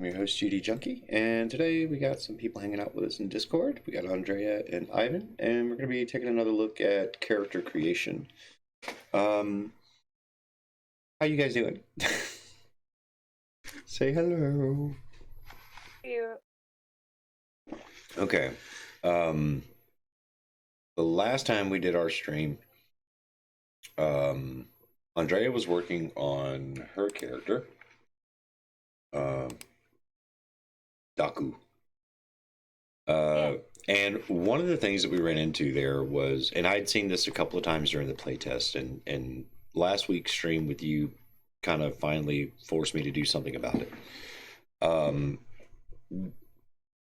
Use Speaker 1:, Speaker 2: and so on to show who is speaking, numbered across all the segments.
Speaker 1: your host, Judy Junkie, and today we got some people hanging out with us in Discord. We got Andrea and Ivan, and we're going to be taking another look at character creation. How you guys doing? Say hello.
Speaker 2: You.
Speaker 1: Okay. The last time we did our stream, Andrea was working on her character, Daku.
Speaker 2: Yeah.
Speaker 1: And one of the things that we ran into there was, and I'd seen this a couple of times during the playtest, and last week's stream with you kind of finally forced me to do something about it.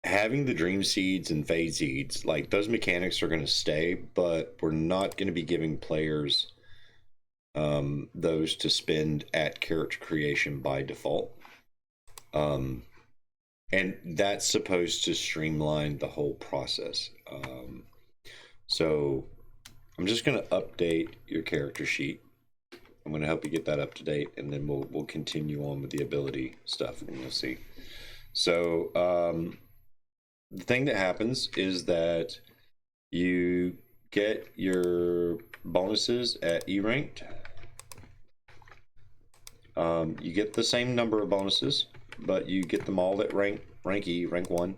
Speaker 1: Having the dream seeds and fade seeds, like those mechanics are going to stay, but we're not going to be giving players those to spend at character creation by default. And that's supposed to streamline the whole process. So I'm just going to update your character sheet. I'm going to help you get that up to date, and then we'll continue on with the ability stuff, and you'll see. So the thing that happens is that you get your bonuses at E ranked. You get the same number of bonuses, but you get them all at rank E, rank 1.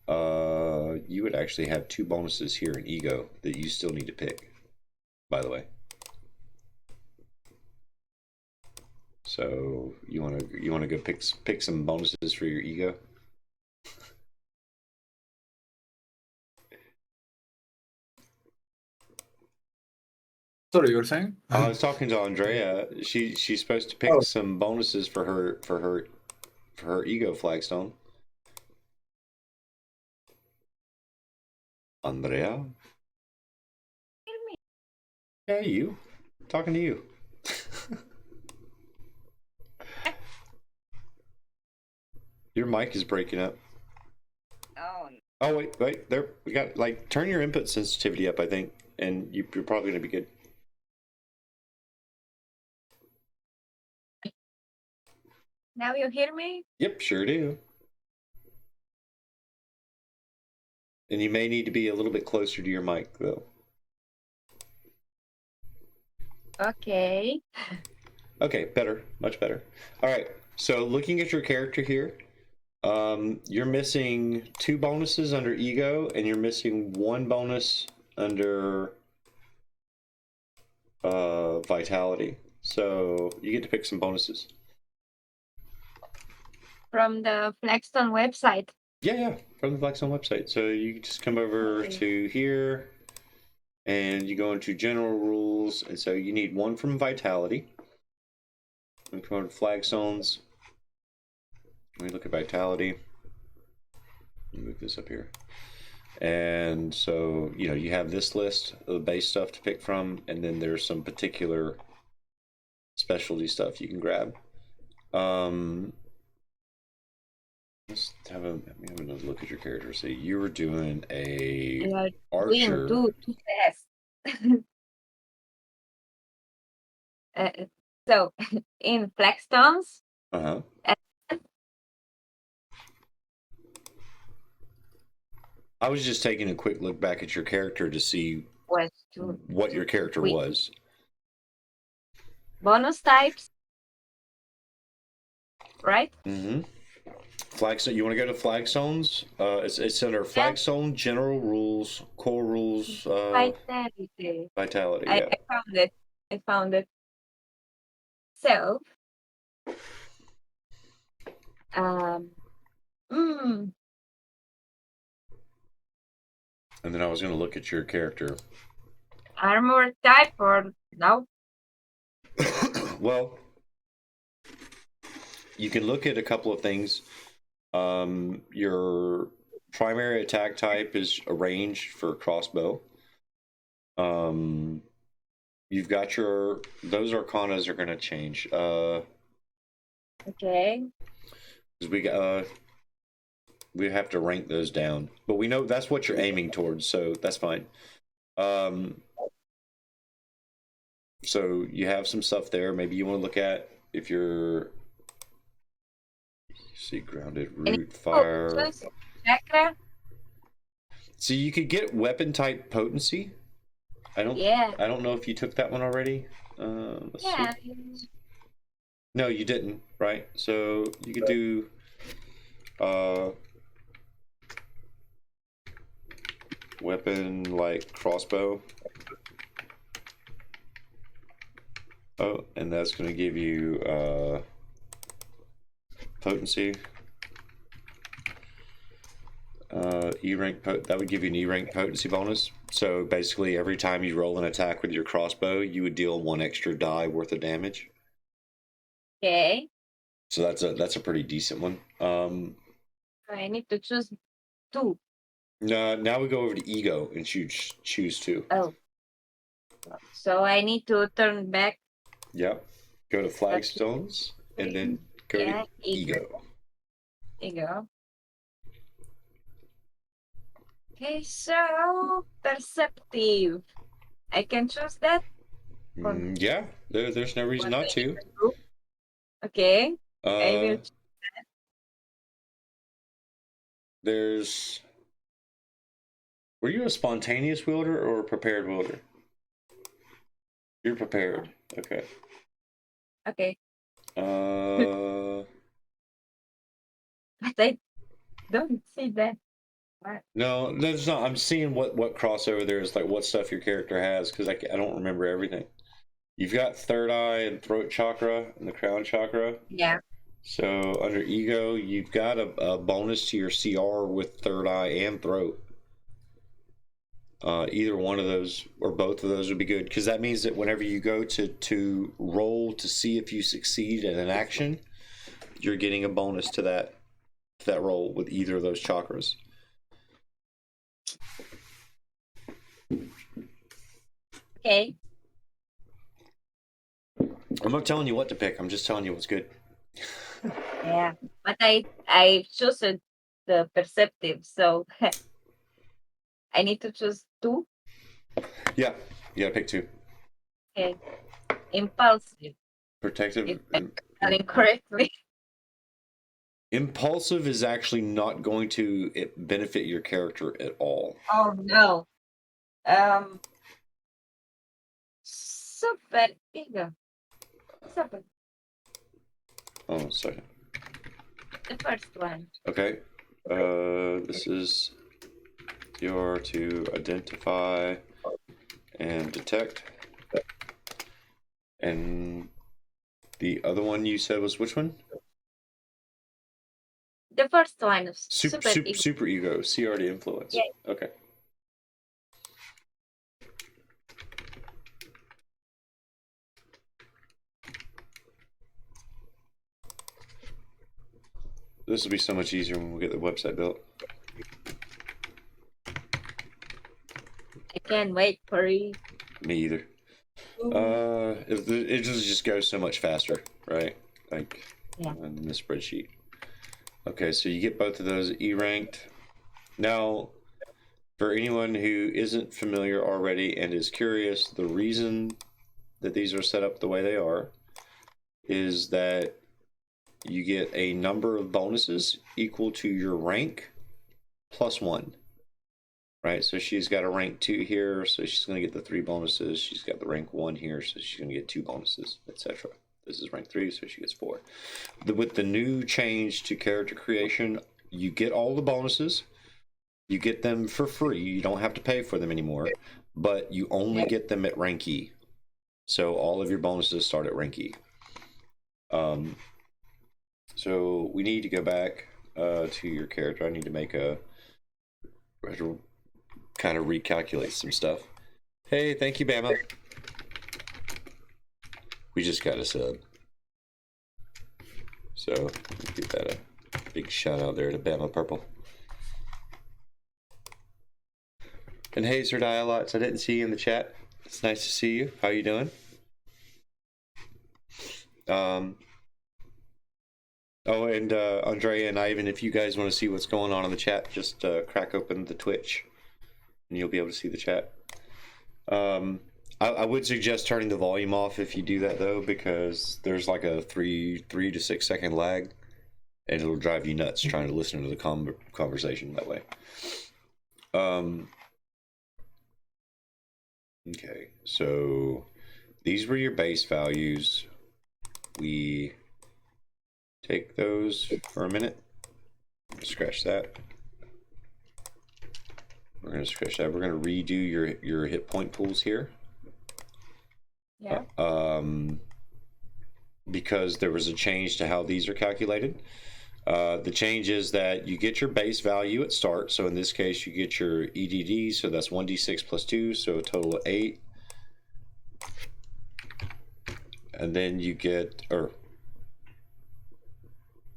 Speaker 1: You would actually have 2 bonuses here in ego that you still need to pick, by the way. So you want to go pick some bonuses for your ego?
Speaker 3: Sorry, you were saying?
Speaker 1: I was talking to Andrea. She's supposed to pick some bonuses for her ego flagstone. Andrea?
Speaker 2: Hear me.
Speaker 1: Yeah, you. Talking to you. Your mic is breaking up.
Speaker 2: Oh.
Speaker 1: Oh wait, there we got, like, turn your input sensitivity up, I think, and you're probably gonna be good.
Speaker 2: Now you hear me?
Speaker 1: Yep, sure do. And you may need to be a little bit closer to your mic though.
Speaker 2: Okay.
Speaker 1: Okay, better, much better. All right, so looking at your character here, you're missing 2 bonuses under ego, and you're missing 1 bonus under vitality. So you get to pick some bonuses.
Speaker 2: From the Flexstone website.
Speaker 1: Yeah, from the Blackstone website. So you just come over to here, and you go into general rules, and so you need 1 from vitality. And come over to flagstones. Let me look at vitality. Move this up here. And so, you have this list of the base stuff to pick from, and then there's some particular specialty stuff you can grab. Let's have another look at your character. See, you were doing a archer.
Speaker 2: Doing two tests. So in Flexstones.
Speaker 1: Uh-huh. I was just taking a quick look back at your character to see what your character was.
Speaker 2: Bonus types, right?
Speaker 1: Mm-hmm. Flagstone. You want to go to flagstones? It's under flagstone, general rules, core rules.
Speaker 2: Vitality.
Speaker 1: Vitality. Yeah.
Speaker 2: I found it. So,
Speaker 1: And then I was going to look at your character.
Speaker 2: Armor type or no?
Speaker 1: Well, you can look at a couple of things. Your primary attack type is a range for crossbow. You've got those arcanas are going to change.
Speaker 2: Okay.
Speaker 1: Because we have to rank those down, but we know that's what you're aiming towards, so that's fine. So you have some stuff there. Maybe you want to look at if you're See, grounded,
Speaker 2: Any-
Speaker 1: root, fire.
Speaker 2: choose chakra.
Speaker 1: So you could get weapon type potency. I
Speaker 2: Yeah.
Speaker 1: don't know if you took that one already. Let's
Speaker 2: Yeah.
Speaker 1: see. No, you didn't, right? So you could do weapon like crossbow. Oh, and that's going to give you potency. E rank that would give you an E rank potency bonus. So basically, every time you roll an attack with your crossbow, you would deal 1 extra die worth of damage.
Speaker 2: Okay.
Speaker 1: So that's a pretty decent one.
Speaker 2: I need to choose 2.
Speaker 1: Now we go over to ego and choose 2.
Speaker 2: Oh. So I need to turn back.
Speaker 1: Yep. Go to flagstones and then go
Speaker 2: Yeah,
Speaker 1: to ego.
Speaker 2: Ego. Okay, so perceptive. I can choose that.
Speaker 1: Yeah, there's no reason not to.
Speaker 2: Okay. I will.
Speaker 1: There's. Were you a spontaneous wielder or a prepared wielder? You're prepared. Okay.
Speaker 2: Okay.
Speaker 1: Uh.
Speaker 2: But I don't see that.
Speaker 1: No, there's not. I'm seeing what crossover there is, like what stuff your character has, because I don't remember everything. You've got third eye and throat chakra and the crown chakra.
Speaker 2: Yeah.
Speaker 1: So under ego, you've got a bonus to your CR with third eye and throat. Either one of those or both of those would be good, because that means that whenever you go to roll to see if you succeed in an action, you're getting a bonus to that roll with either of those chakras.
Speaker 2: Okay.
Speaker 1: I'm not telling you what to pick. I'm just telling you what's good.
Speaker 2: Yeah. But I choose the perceptive, so I need to choose 2.
Speaker 1: Yeah, you gotta pick 2.
Speaker 2: Okay. Impulsive.
Speaker 1: Protective.
Speaker 2: If I'm spelling correctly.
Speaker 1: Impulsive is actually not going to benefit your character at all.
Speaker 2: Oh no. Super ego. Super.
Speaker 1: Oh, sorry.
Speaker 2: The first one.
Speaker 1: Okay. This is your to identify and detect. And the other one you said was which one?
Speaker 2: The first one of
Speaker 1: Super ego. CRD influence.
Speaker 2: Yeah.
Speaker 1: Okay. This will be so much easier when we get the website built.
Speaker 2: I can't wait for it.
Speaker 1: Me either. It just goes so much faster, right? Like in the spreadsheet. Okay, so you get both of those E-ranked. Now, for anyone who isn't familiar already and is curious, the reason that these are set up the way they are is that you get a number of bonuses equal to your rank plus 1. Right, so she's got a rank 2 here, so she's going to get the 3 bonuses. She's got the rank 1 here, so she's going to get 2 bonuses, etc. This is rank 3, so she gets 4. With the new change to character creation, you get all the bonuses. You get them for free. You don't have to pay for them anymore, but you only get them at rank E. So all of your bonuses start at rank E. So we need to go back to your character. I need to make kind of recalculate some stuff. Hey, thank you, Bama. We just got a sub. So give that a big shout out there to Bama Purple. And hey, Sir Dialots, I didn't see you in the chat. It's nice to see you. How you doing? Oh, and Andrea and Ivan, if you guys want to see what's going on in the chat, just crack open the Twitch, and you'll be able to see the chat. I would suggest turning the volume off if you do that, though, because there's like a 3 to 6 second lag, and it'll drive you nuts trying to listen to the conversation that way. Okay, so these were your base values. We take those for a minute. Scratch that. We're going to scratch that. We're going to redo your hit point pools here.
Speaker 2: Yeah.
Speaker 1: Because there was a change to how these are calculated. The change is that you get your base value at start. So in this case, you get your EDD. So that's 1d6 plus 2. So a total of 8. And then you get, or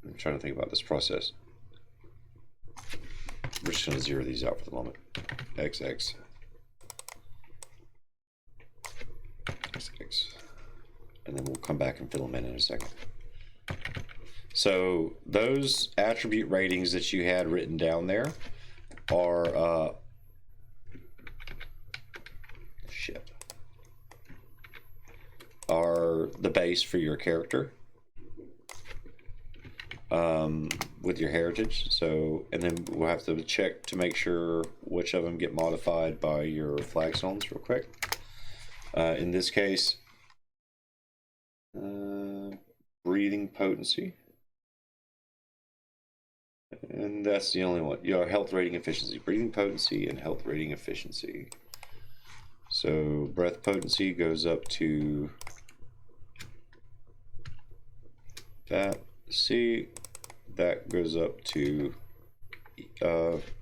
Speaker 1: I'm trying to think about this process. We're just going to zero these out for the moment. XX. XX. And then we'll come back and fill them in a second. So those attribute ratings that you had written down there are are the base for your character with your heritage. So, and then we'll have to check to make sure which of them get modified by your flag zones real quick. In this case, breathing potency. And that's the only one. Your health rating efficiency. Breathing potency and health rating efficiency. So breath potency goes up to that C. That goes up to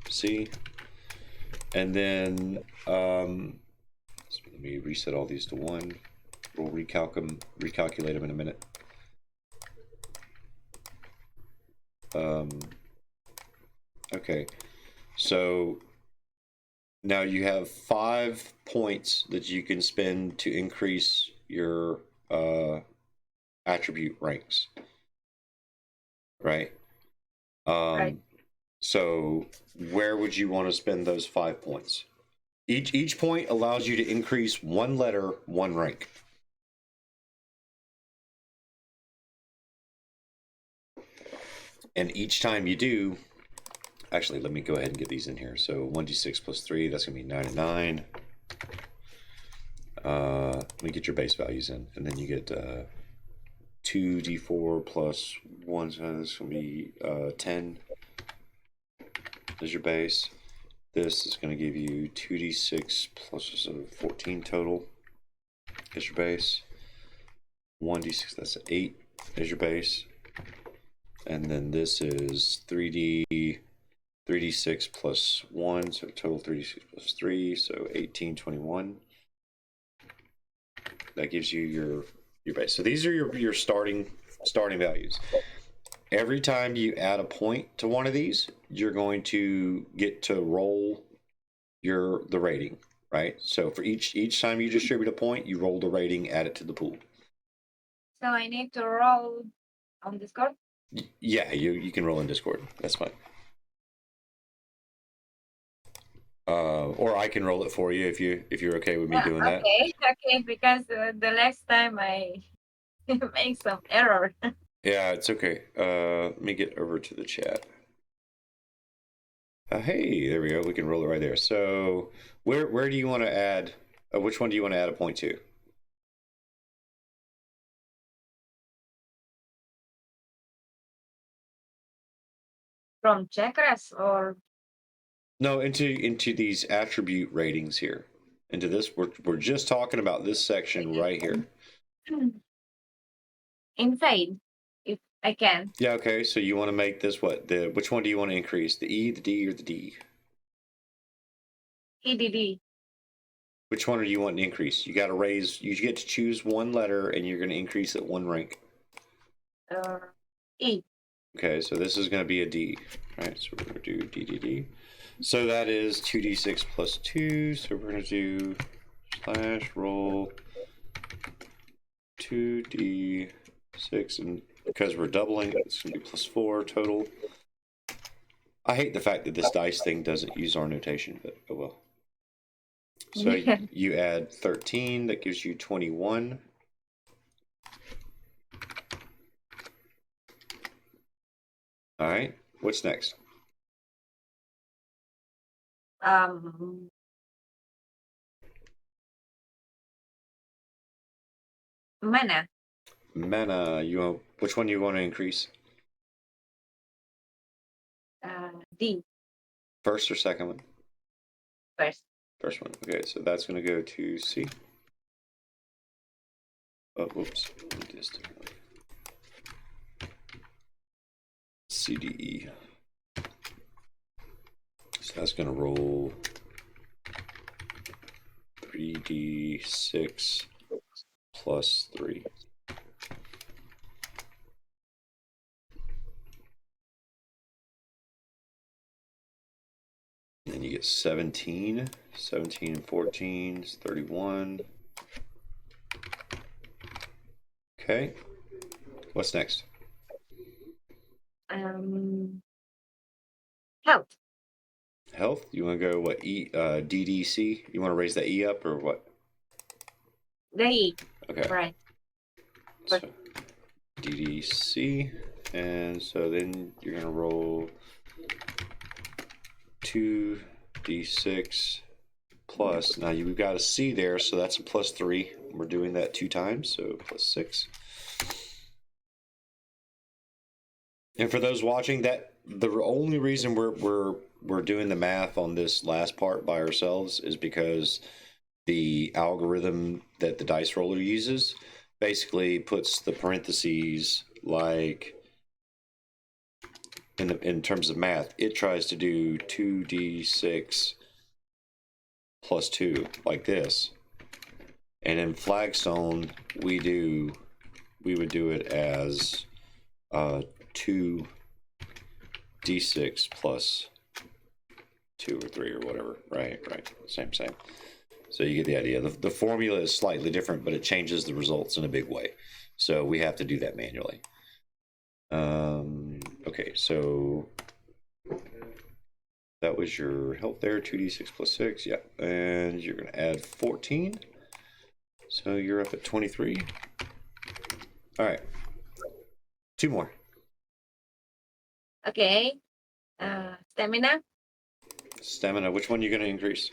Speaker 1: C. And then so let me reset all these to 1. We'll recalculate them in a minute. Okay, so now you have 5 points that you can spend to increase your attribute ranks, right?
Speaker 2: Right.
Speaker 1: So where would you want to spend those 5 points? Each point allows you to increase 1 letter, 1 rank. And each time you do, actually, let me go ahead and get these in here. So 1d6 plus 3, that's going to be 9 and 9. Let me get your base values in, and then you get 2d4 plus 1, so that's going to be 10 as your base. This is going to give you 2d6 plus 14 total as your base. 1d6, that's 8 as your base. And then this is 3d6 plus 1, so total 3d6 plus 3, so 18, 21. That gives you your base. So these are your starting values. Every time you add a point to one of these, you're going to get to roll the rating, right? So for each time you distribute a point, you roll the rating, add it to the pool.
Speaker 2: So I need to roll on Discord?
Speaker 1: Yeah, you can roll in Discord. That's fine. Or I can roll it for you if you're okay with me doing that.
Speaker 2: Okay, because the last time I make some error.
Speaker 1: Yeah, it's okay. Let me get over to the chat. Hey, there we go. We can roll it right there. So where do you want to add? Which one do you want to add a point to?
Speaker 2: From chakras or
Speaker 1: No, into these attribute ratings here. Into this, we're just talking about this section right here.
Speaker 2: in fade, if I can.
Speaker 1: Yeah, okay. So you want to make this what? Which one do you want to increase? The E, the D, or the D?
Speaker 2: EDD.
Speaker 1: Which one are you wanting to increase? You got to raise. You get to choose one letter, and you're going to increase it 1 rank.
Speaker 2: E.
Speaker 1: Okay, so this is going to be a D. All right, so we're going to do DDD. So that is 2d6 plus 2. So we're going to do slash roll 2d6, and because we're doubling, it's going to be plus 4 total. I hate the fact that this dice thing doesn't use our notation, but oh well. So you add 13, that gives you 21. All right. What's next?
Speaker 2: Mana.
Speaker 1: Mana. Which one do you want to increase?
Speaker 2: D
Speaker 1: First or second one?
Speaker 2: first.
Speaker 1: First one. Okay, so that's going to go to C. Oh, whoops. C, D, E. So that's going to roll 3d6 plus 3. And then you get 17. 17 and 14 is 31. Okay. What's next?
Speaker 2: Health.
Speaker 1: Health? You want to go what? DDC? You want to raise that E up or what?
Speaker 2: The E.
Speaker 1: Okay.
Speaker 2: Right.
Speaker 1: So DDC. And so then you're going to roll 2d6 plus. Now we've got a C there, so that's a plus 3. We're doing that 2 times, so plus 6. And for those watching, that the only reason we're doing the math on this last part by ourselves is because the algorithm that the dice roller uses basically puts the parentheses like in terms of math. It tries to do 2d6 plus 2 like this, and in Flagstone we would do it as 2d6 plus 2 or 3 or whatever. Right. Same. So you get the idea. The formula is slightly different, but it changes the results in a big way. So we have to do that manually. Okay, so that was your health there, 2d6 plus 6, yeah. And you're going to add 14. So you're up at 23. All right. 2 more.
Speaker 2: Okay. Stamina.
Speaker 1: Stamina, which one are you going to increase?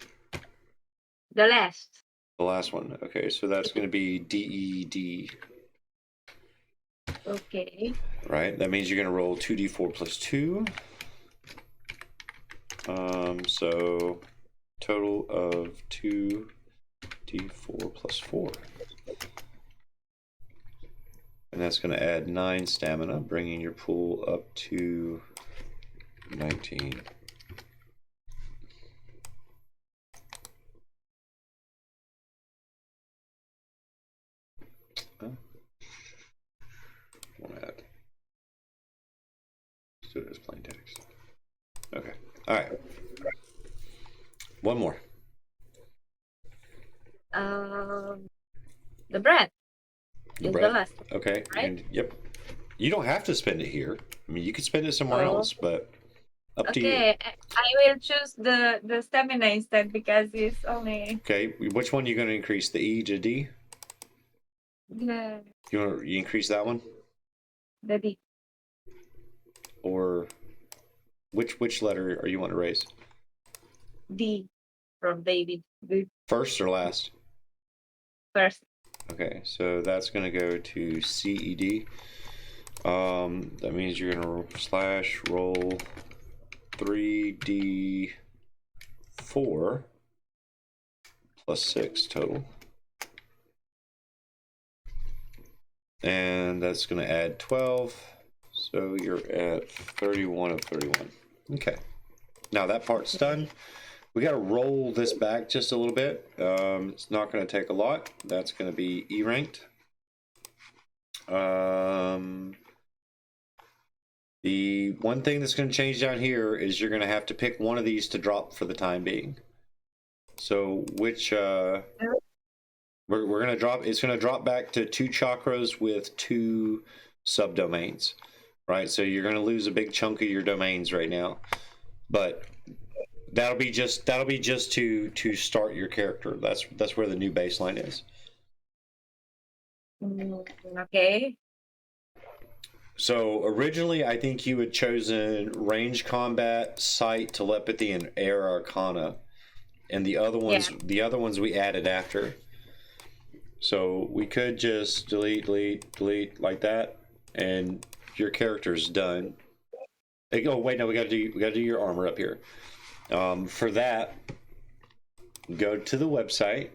Speaker 2: The last.
Speaker 1: The last one. Okay, so that's going to be DED.
Speaker 2: Okay.
Speaker 1: Right, that means you're going to roll 2d4 plus 2. So total of 2d4 plus 4. And that's going to add 9 stamina, bringing your pool up to 19. Let's do it as plain text. Okay. All right. One more.
Speaker 2: The bread.
Speaker 1: The
Speaker 2: is
Speaker 1: bread.
Speaker 2: the last.
Speaker 1: Okay.
Speaker 2: Right?
Speaker 1: And yep. You don't have to spend it here. I mean, you could spend it somewhere
Speaker 2: Oh.
Speaker 1: else, but up to you.
Speaker 2: Okay, I will choose the stamina instead because it's only
Speaker 1: Okay. Which one are you going to increase? The E to D?
Speaker 2: the
Speaker 1: You increase that one?
Speaker 2: the D.
Speaker 1: Or which letter are you want to raise?
Speaker 2: D from David. The
Speaker 1: First or last?
Speaker 2: first.
Speaker 1: Okay, so that's going to go to CED. That means you're going to / roll 3d4 plus 6 total. And that's going to add 12. So you're at 31 of 31. Okay. Now that part's done. We got to roll this back just a little bit. It's not going to take a lot. That's going to be E ranked. The one thing that's going to change down here is you're going to have to pick one of these to drop for the time being. So which we're going to drop. It's going to drop back to 2 chakras with 2 subdomains, right? So you're going to lose a big chunk of your domains right now, but that'll be just to start your character. That's where the new baseline is.
Speaker 2: Okay.
Speaker 1: So originally, I think you had chosen range combat, sight, telepathy, and air arcana, and the other ones we added after. So we could just delete like that, and your character's done. Oh wait, no, we gotta do your armor up here. For that, go to the website,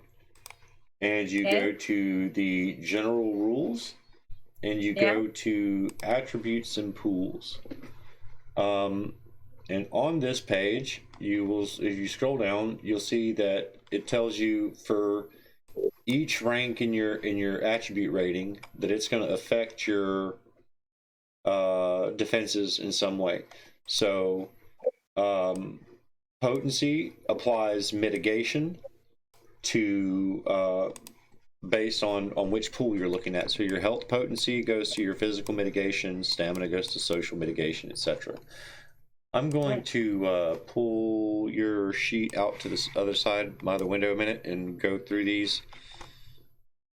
Speaker 1: and you go to the general rules, and you go to attributes and pools. And on this page, you will, if you scroll down, you'll see that it tells you for each rank in your attribute rating that it's going to affect your defenses in some way. So potency applies mitigation to based on which pool you're looking at. So your health potency goes to your physical mitigation, stamina goes to social mitigation, etc. I'm going to pull your sheet out to this other side, my other window, a minute, and go through these.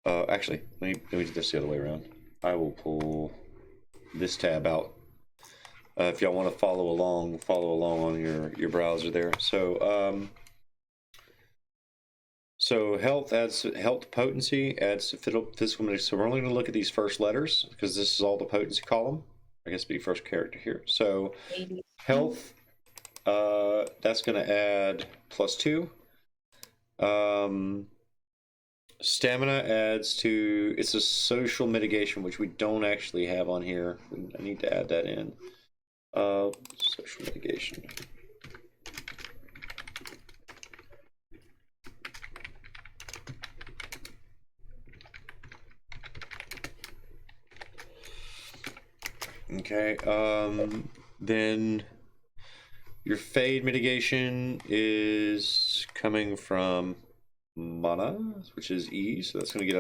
Speaker 1: Actually, let me do this the other way around. I will pull this tab out. If y'all want to follow along on your browser there. So health adds health potency, adds to physical mitigation. So we're only going to look at these first letters because this is all the potency column. I guess be first character here. So health, that's going to add +2. Stamina adds to, it's a social mitigation, which we don't actually have on here. I need to add that in. Social mitigation. Okay, then your fade mitigation is coming from mana, which is E, so that's going to get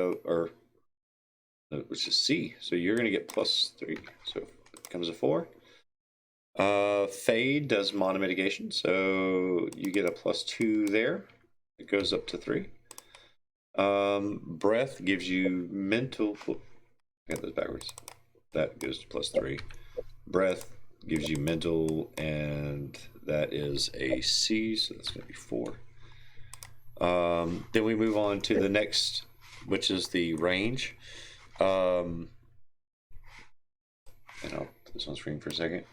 Speaker 1: which is C, so you're going to get +3, so it becomes a 4. Fade does mana mitigation, so you get a +2 there. It goes up to 3. Breath gives you mental. I got this backwards. That goes to +3. Breath gives you mental, and that is a C, so that's going to be 4. Then we move on to the next, which is the range. And I'll put this on screen for a second.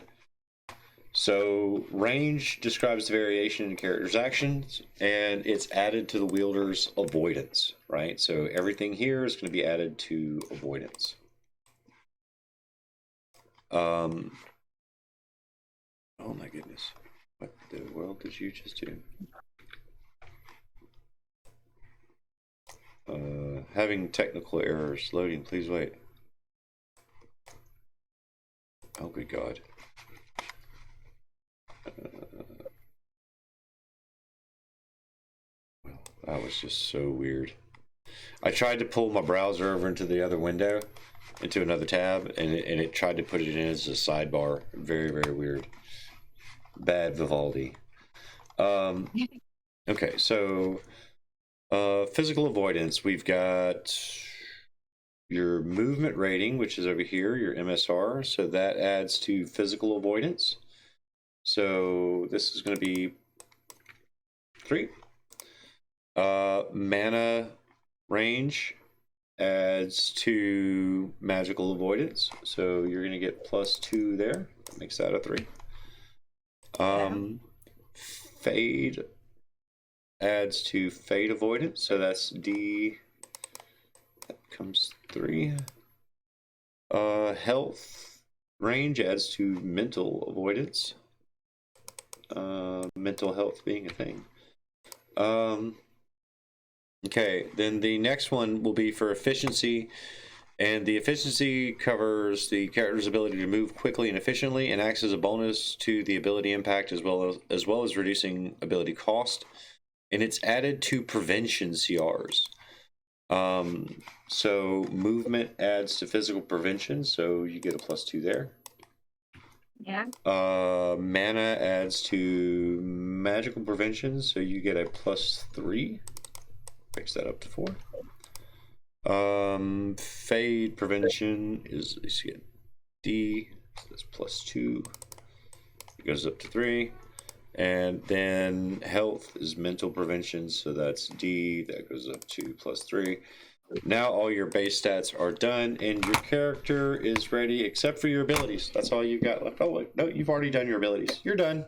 Speaker 1: So range describes the variation in a character's actions, and it's added to the wielder's avoidance, right? So everything here is going to be added to avoidance. Oh my goodness. What the world did you just do? Having technical errors. Loading, please wait. Oh, good God. Well, that was just so weird. I tried to pull my browser over into the other window, into another tab, and it tried to put it in as a sidebar. Very, very weird. Bad Vivaldi. Okay, so physical avoidance. We've got your movement rating, which is over here, your MSR. So that adds to physical avoidance. So this is going to be 3. Mana range adds to magical avoidance. So you're going to get +2 there. That makes that a 3. Fade adds to fade avoidance. So that's D. That becomes 3. Health range adds to mental avoidance. Mental health being a thing. Okay, then the next one will be for efficiency, and the efficiency covers the character's ability to move quickly and efficiently, and acts as a bonus to the ability impact as well as reducing ability cost, and it's added to prevention CRs. So movement adds to physical prevention, so you get a +2 there.
Speaker 2: Yeah.
Speaker 1: Mana adds to magical prevention, so you get a +3. Fix that up to 4. Fade prevention is D. So that's +2. It goes up to 3. And then health is mental prevention, so that's D. That goes up to +3. Now all your base stats are done, and your character is ready, except for your abilities. That's all you've got left. Oh, wait, no, you've already done your abilities. You're done.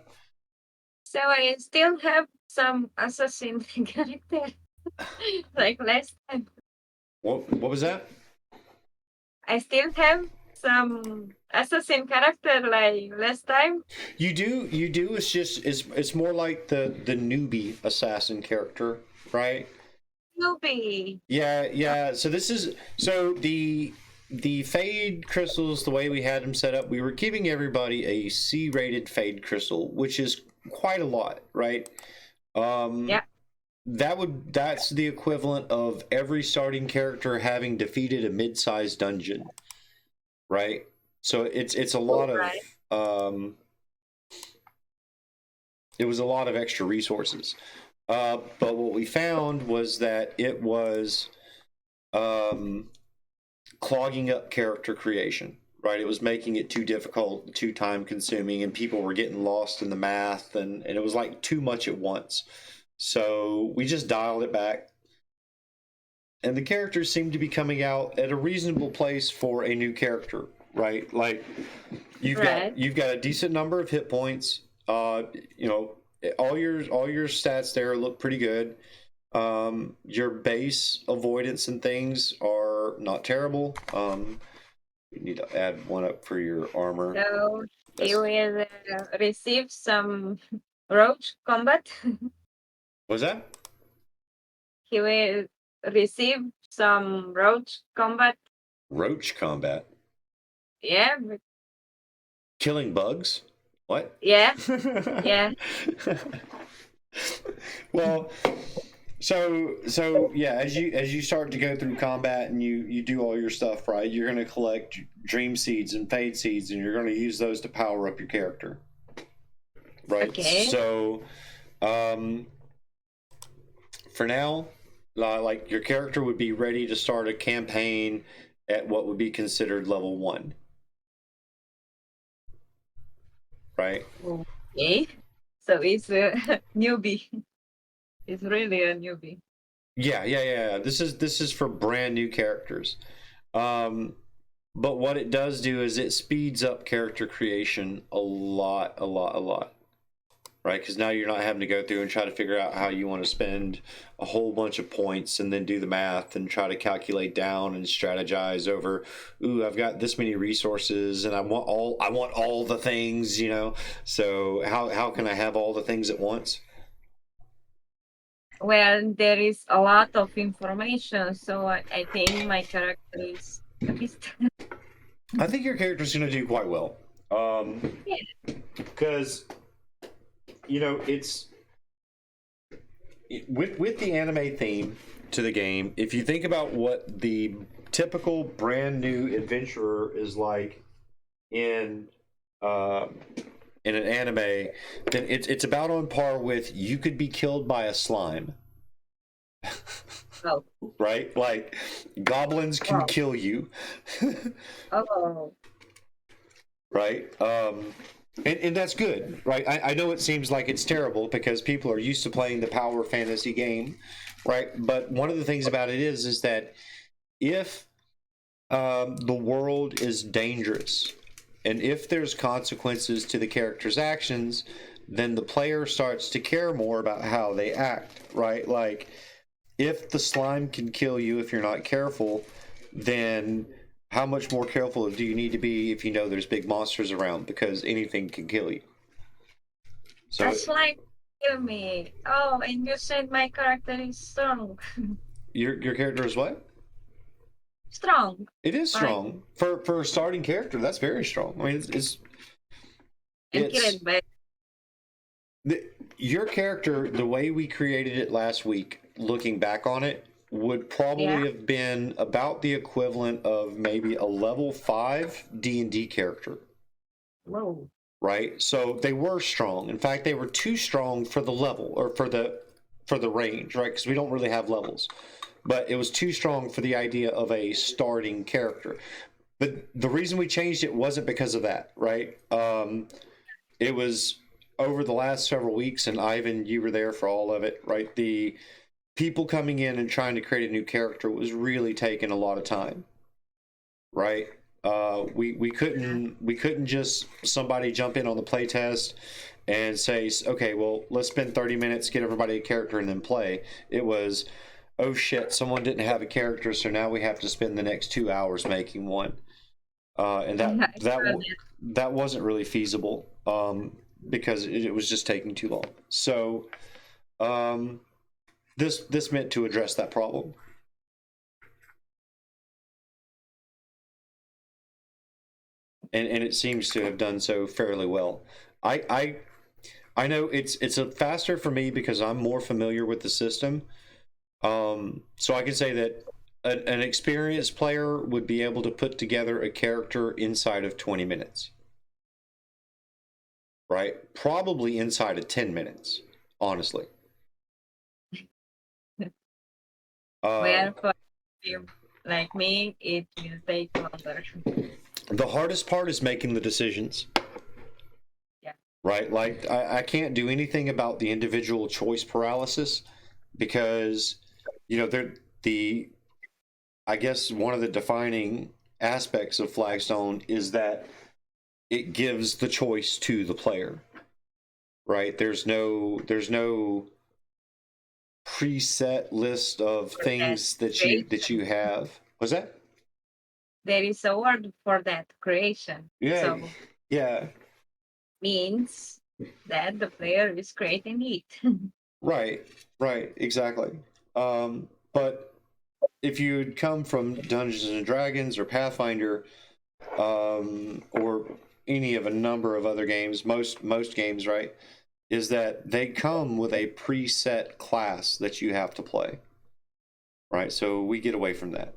Speaker 2: So I still have some assassin character like last time.
Speaker 1: What was that?
Speaker 2: I still have some assassin character like last time.
Speaker 1: You do. It's just it's more like the newbie assassin character, right?
Speaker 2: Newbie.
Speaker 1: Yeah. So the fade crystals, the way we had them set up, we were giving everybody a C-rated fade crystal, which is quite a lot, right?
Speaker 2: Yeah.
Speaker 1: That's the equivalent of every starting character having defeated a mid-sized dungeon, right? So it's a lot
Speaker 2: Right.
Speaker 1: of it was a lot of extra resources. But what we found was that it was clogging up character creation, right? It was making it too difficult, too time consuming, and people were getting lost in the math, and it was like too much at once. So we just dialed it back. And the characters seem to be coming out at a reasonable place for a new character, right? Like you've got a decent number of hit points. You know, all your stats there look pretty good. Your base avoidance and things are not terrible. You need to add one up for your armor.
Speaker 2: So you will receive some roach combat.
Speaker 1: What's that?
Speaker 2: He will receive some roach combat.
Speaker 1: Roach combat.
Speaker 2: Yeah.
Speaker 1: Killing bugs? What?
Speaker 2: Yeah. Yeah.
Speaker 1: Well, so yeah, as you start to go through combat and you do all your stuff right, you're going to collect dream seeds and fade seeds, and you're going to use those to power up your character. Right.
Speaker 2: Okay.
Speaker 1: So, for now, like your character would be ready to start a campaign at what would be considered level 1. Right.
Speaker 2: Okay. So it's a newbie. It's really a newbie.
Speaker 1: Yeah. This is for brand new characters. But what it does do is it speeds up character creation a lot. Right? Because now you're not having to go through and try to figure out how you want to spend a whole bunch of points and then do the math and try to calculate down and strategize over, ooh, I've got this many resources and I want all the things, you know. So how can I have all the things at once?
Speaker 2: Well, there is a lot of information, so I think my character is a bit.
Speaker 1: I think your character's going to do quite well. Because you know, it's with the anime theme to the game. If you think about what the typical brand new adventurer is like in an anime, then it's about on par with you could be killed by a slime.
Speaker 2: Oh.
Speaker 1: Right? Like goblins can kill you.
Speaker 2: Oh.
Speaker 1: Right? And that's good, right? I know it seems like it's terrible because people are used to playing the power fantasy game, right? But one of the things about it is that if the world is dangerous and if there's consequences to the character's actions, then the player starts to care more about how they act, right? Like if the slime can kill you if you're not careful, then how much more careful do you need to be if you know there's big monsters around, because anything can kill you? So
Speaker 2: that's like kill me. Oh, and you said my character is strong.
Speaker 1: your character is what?
Speaker 2: Strong.
Speaker 1: It is strong for a starting character. That's very strong. I mean, it's
Speaker 2: Killed by.
Speaker 1: Your character, the way we created it last week, looking back on it, would probably have been about the equivalent of maybe a level 5 D&D character.
Speaker 2: Whoa.
Speaker 1: Right? So they were strong. In fact, they were too strong for the level or for the range, right? Because we don't really have levels. But it was too strong for the idea of a starting character. but the reason we changed it wasn't because of that, right? It was over the last several weeks, and Ivan, you were there for all of it, right? The people coming in and trying to create a new character was really taking a lot of time, right? We couldn't just somebody jump in on the playtest and say, okay, well, let's spend 30 minutes, get everybody a character, and then play. It was, oh shit, someone didn't have a character, so now we have to spend the next 2 hours making one. And that wasn't really feasible because it was just taking too long. So this meant to address that problem. And it seems to have done so fairly well. I know it's a faster for me because I'm more familiar with the system. So I can say that an experienced player would be able to put together a character inside of 20 minutes. Right? Probably inside of 10 minutes, honestly.
Speaker 2: Where for you, like me, it will take longer.
Speaker 1: The hardest part is making the decisions.
Speaker 2: Yeah.
Speaker 1: Right? Like, I can't do anything about the individual choice paralysis because, you know, I guess one of the defining aspects of Flagstone is that it gives the choice to the player. Right? There's no preset list of things that you have. What's that?
Speaker 2: There is a word for that, creation.
Speaker 1: Yeah.
Speaker 2: So
Speaker 1: Yeah.
Speaker 2: means that the player is creating it.
Speaker 1: Right, exactly. But if you'd come from Dungeons and Dragons or Pathfinder, or any of a number of other games, most games, right, is that they come with a preset class that you have to play. Right, so we get away from that.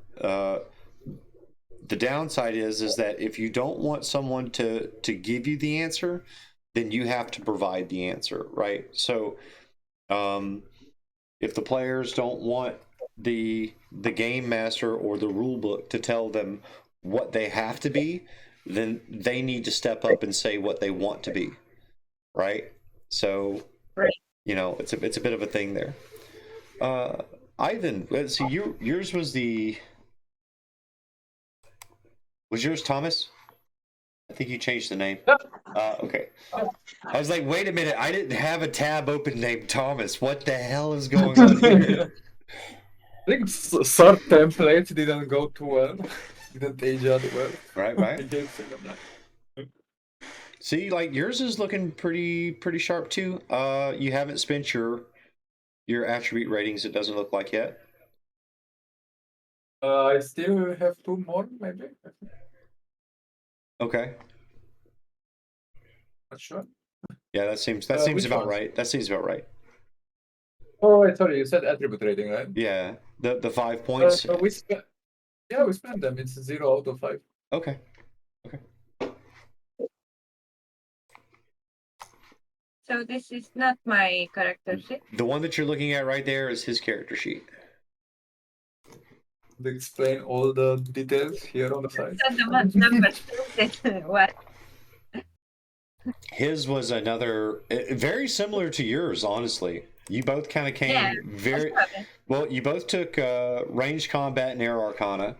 Speaker 1: The downside is that if you don't want someone to give you the answer, then you have to provide the answer, right? So if the players don't want the game master or the rule book to tell them what they have to be, then they need to step up and say what they want to be, right? So,
Speaker 2: Right.
Speaker 1: you know, it's a bit of a thing there. Ivan, let's see, yours was yours Thomas? I think you changed the name. Okay. I was like, wait a minute, I didn't have a tab open named Thomas. What the hell is going on here?
Speaker 3: I think sort template didn't go too well. Didn't age out well.
Speaker 1: Right. See, like yours is looking pretty sharp too. You haven't spent your attribute ratings, it doesn't look like yet.
Speaker 3: I still have 2 more, maybe.
Speaker 1: Okay.
Speaker 3: Not sure.
Speaker 1: Yeah, that seems
Speaker 3: which
Speaker 1: about
Speaker 3: ones?
Speaker 1: right. That seems about right.
Speaker 3: Oh, wait, sorry, you said attribute rating, right?
Speaker 1: Yeah, the 5 points.
Speaker 3: We spent them. It's 0 out of 5.
Speaker 1: Okay.
Speaker 2: So this is not my character sheet.
Speaker 1: The one that you're looking at right there is his character sheet.
Speaker 3: They explain all the details here on the side.
Speaker 2: So the numbers. What?
Speaker 1: His was another very similar to yours, honestly. You both kind of came very well. You both took ranged combat and air arcana.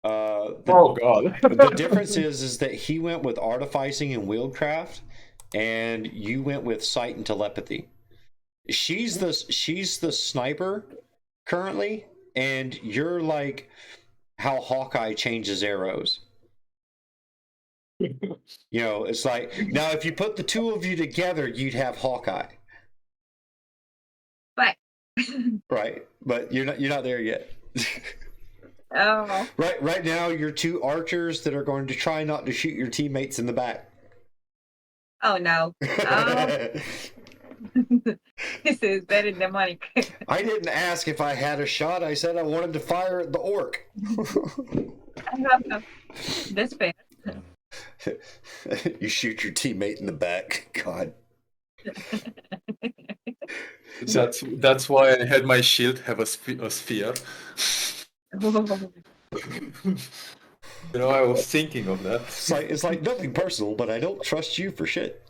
Speaker 3: Oh god.
Speaker 1: The difference is that he went with artificing and wieldcraft, and you went with sight and telepathy. She's the sniper currently, and you're like how Hawkeye changes arrows. You know, it's like now if you put the two of you together, you'd have Hawkeye.
Speaker 2: But
Speaker 1: Right, but you're not there yet.
Speaker 2: oh,
Speaker 1: Right now you're two archers that are going to try not to shoot your teammates in the back.
Speaker 2: oh no. Oh. This is very demonic.
Speaker 1: I didn't ask if I had a shot. I said I wanted to fire at the orc.
Speaker 2: That's fair.
Speaker 1: You shoot your teammate in the back. God.
Speaker 3: That's why I had my shield have a sphere. You know, I was thinking of that.
Speaker 1: It's like nothing personal, but I don't trust you for shit.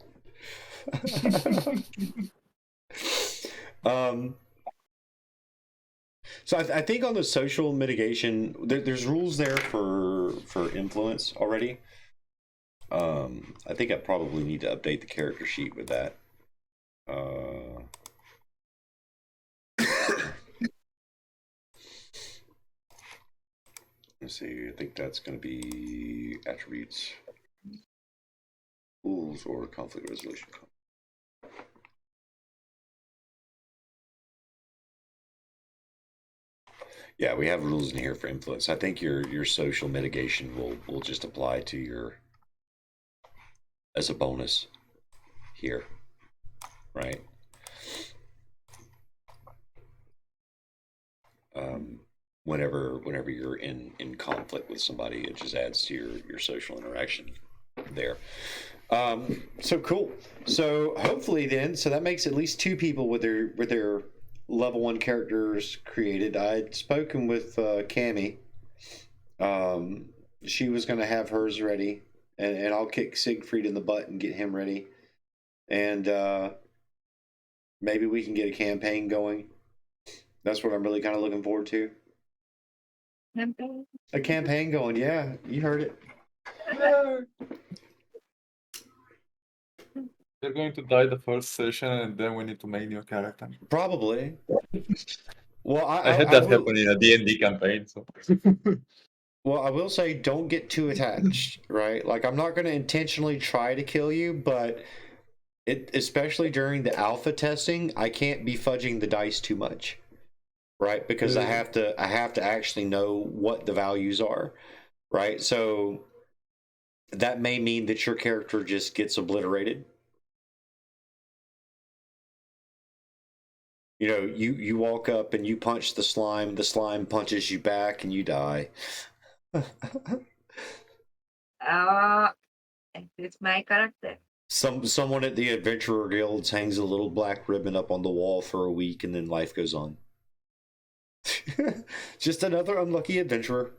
Speaker 1: So I think on the social mitigation, there's rules there for influence already. I think I probably need to update the character sheet with that. Let's see. I think that's going to be attributes, rules, or conflict resolution. Yeah, we have rules in here for influence. I think your social mitigation will just apply to your as a bonus here, right? Whenever you're in conflict with somebody, it just adds to your social interaction there. So cool. So hopefully then, so that makes at least 2 people with their level 1 characters created. I'd spoken with Cammy. She was going to have hers ready, and I'll kick Siegfried in the butt and get him ready, and maybe we can get a campaign going. That's what I'm really kind of looking forward to.
Speaker 2: Campaign?
Speaker 1: A campaign going, yeah, you heard it.
Speaker 3: You're going to die the first session, and then we need to make new character.
Speaker 1: Probably. Well,
Speaker 3: I had that happen in a D&D campaign, so.
Speaker 1: Well, I will say, don't get too attached, right? Like, I'm not going to intentionally try to kill you, but especially during the alpha testing, I can't be fudging the dice too much, right? Because I have to actually know what the values are, right? So that may mean that your character just gets obliterated. You know, you walk up and you punch the slime punches you back, and you die.
Speaker 2: It's my character.
Speaker 1: Someone at the Adventurer Guilds hangs a little black ribbon up on the wall for a week, and then life goes on. Just another unlucky adventurer.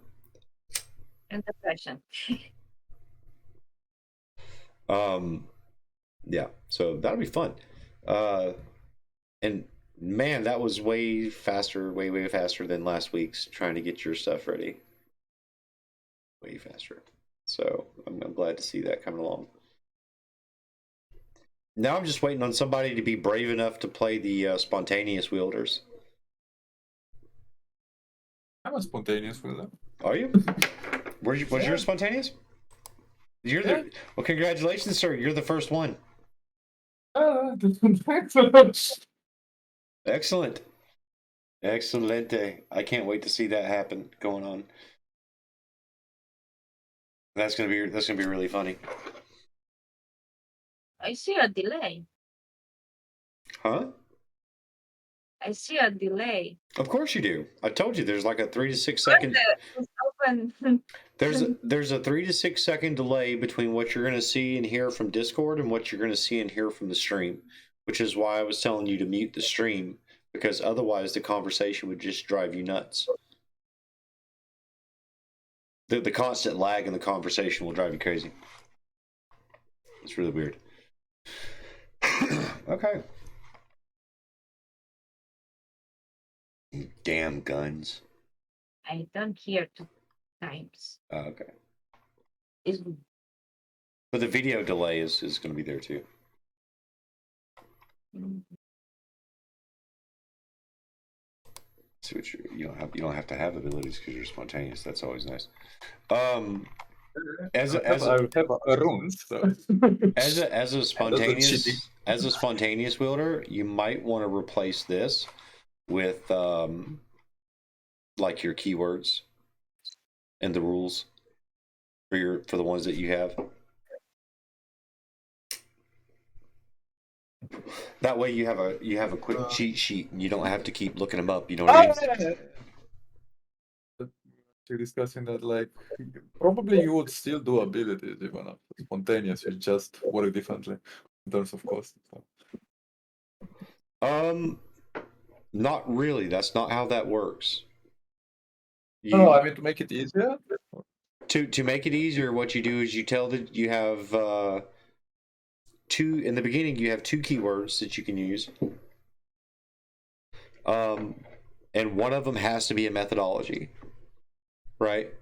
Speaker 2: And depression.
Speaker 1: Yeah, so that'll be fun. And man, that was way faster, way faster than last week's trying to get your stuff ready. Way faster. So I'm glad to see that coming along. Now I'm just waiting on somebody to be brave enough to play the spontaneous wielders.
Speaker 3: I'm a spontaneous wielder.
Speaker 1: Are you? Was yours spontaneous? Well, congratulations, sir. You're the first one. Excellent. Excelente. I can't wait to see that happen going on. That's gonna be really funny.
Speaker 2: I see a delay.
Speaker 1: Huh?
Speaker 2: I see a delay.
Speaker 1: Of course you do. I told you there's like a 3 to 6 second.
Speaker 2: It's open.
Speaker 1: There's a 3 to 6 second delay between what you're gonna see and hear from Discord and what you're gonna see and hear from the stream, which is why I was telling you to mute the stream, because otherwise the conversation would just drive you nuts. The constant lag in the conversation will drive you crazy. It's really weird. Okay. Damn guns.
Speaker 2: I don't hear 2 times.
Speaker 1: Oh, okay.
Speaker 2: It's
Speaker 1: But the video delay is going to be there too. See what you don't have to have abilities because you're spontaneous. That's always nice. As a
Speaker 3: runes. So.
Speaker 1: as a spontaneous wielder, you might want to replace this with like your keywords and the rules for the ones that you have. That way you have a quick cheat sheet and you don't have to keep looking them up. You know what I mean?
Speaker 3: You're discussing that, like, probably you would still do abilities even after spontaneous. You just work differently in terms of cost.
Speaker 1: So. Not really. That's not how that works.
Speaker 3: No, I mean to make it easier.
Speaker 1: To make it easier, what you do is you tell that you have two in the beginning. You have two keywords that you can use, and one of them has to be a methodology, right?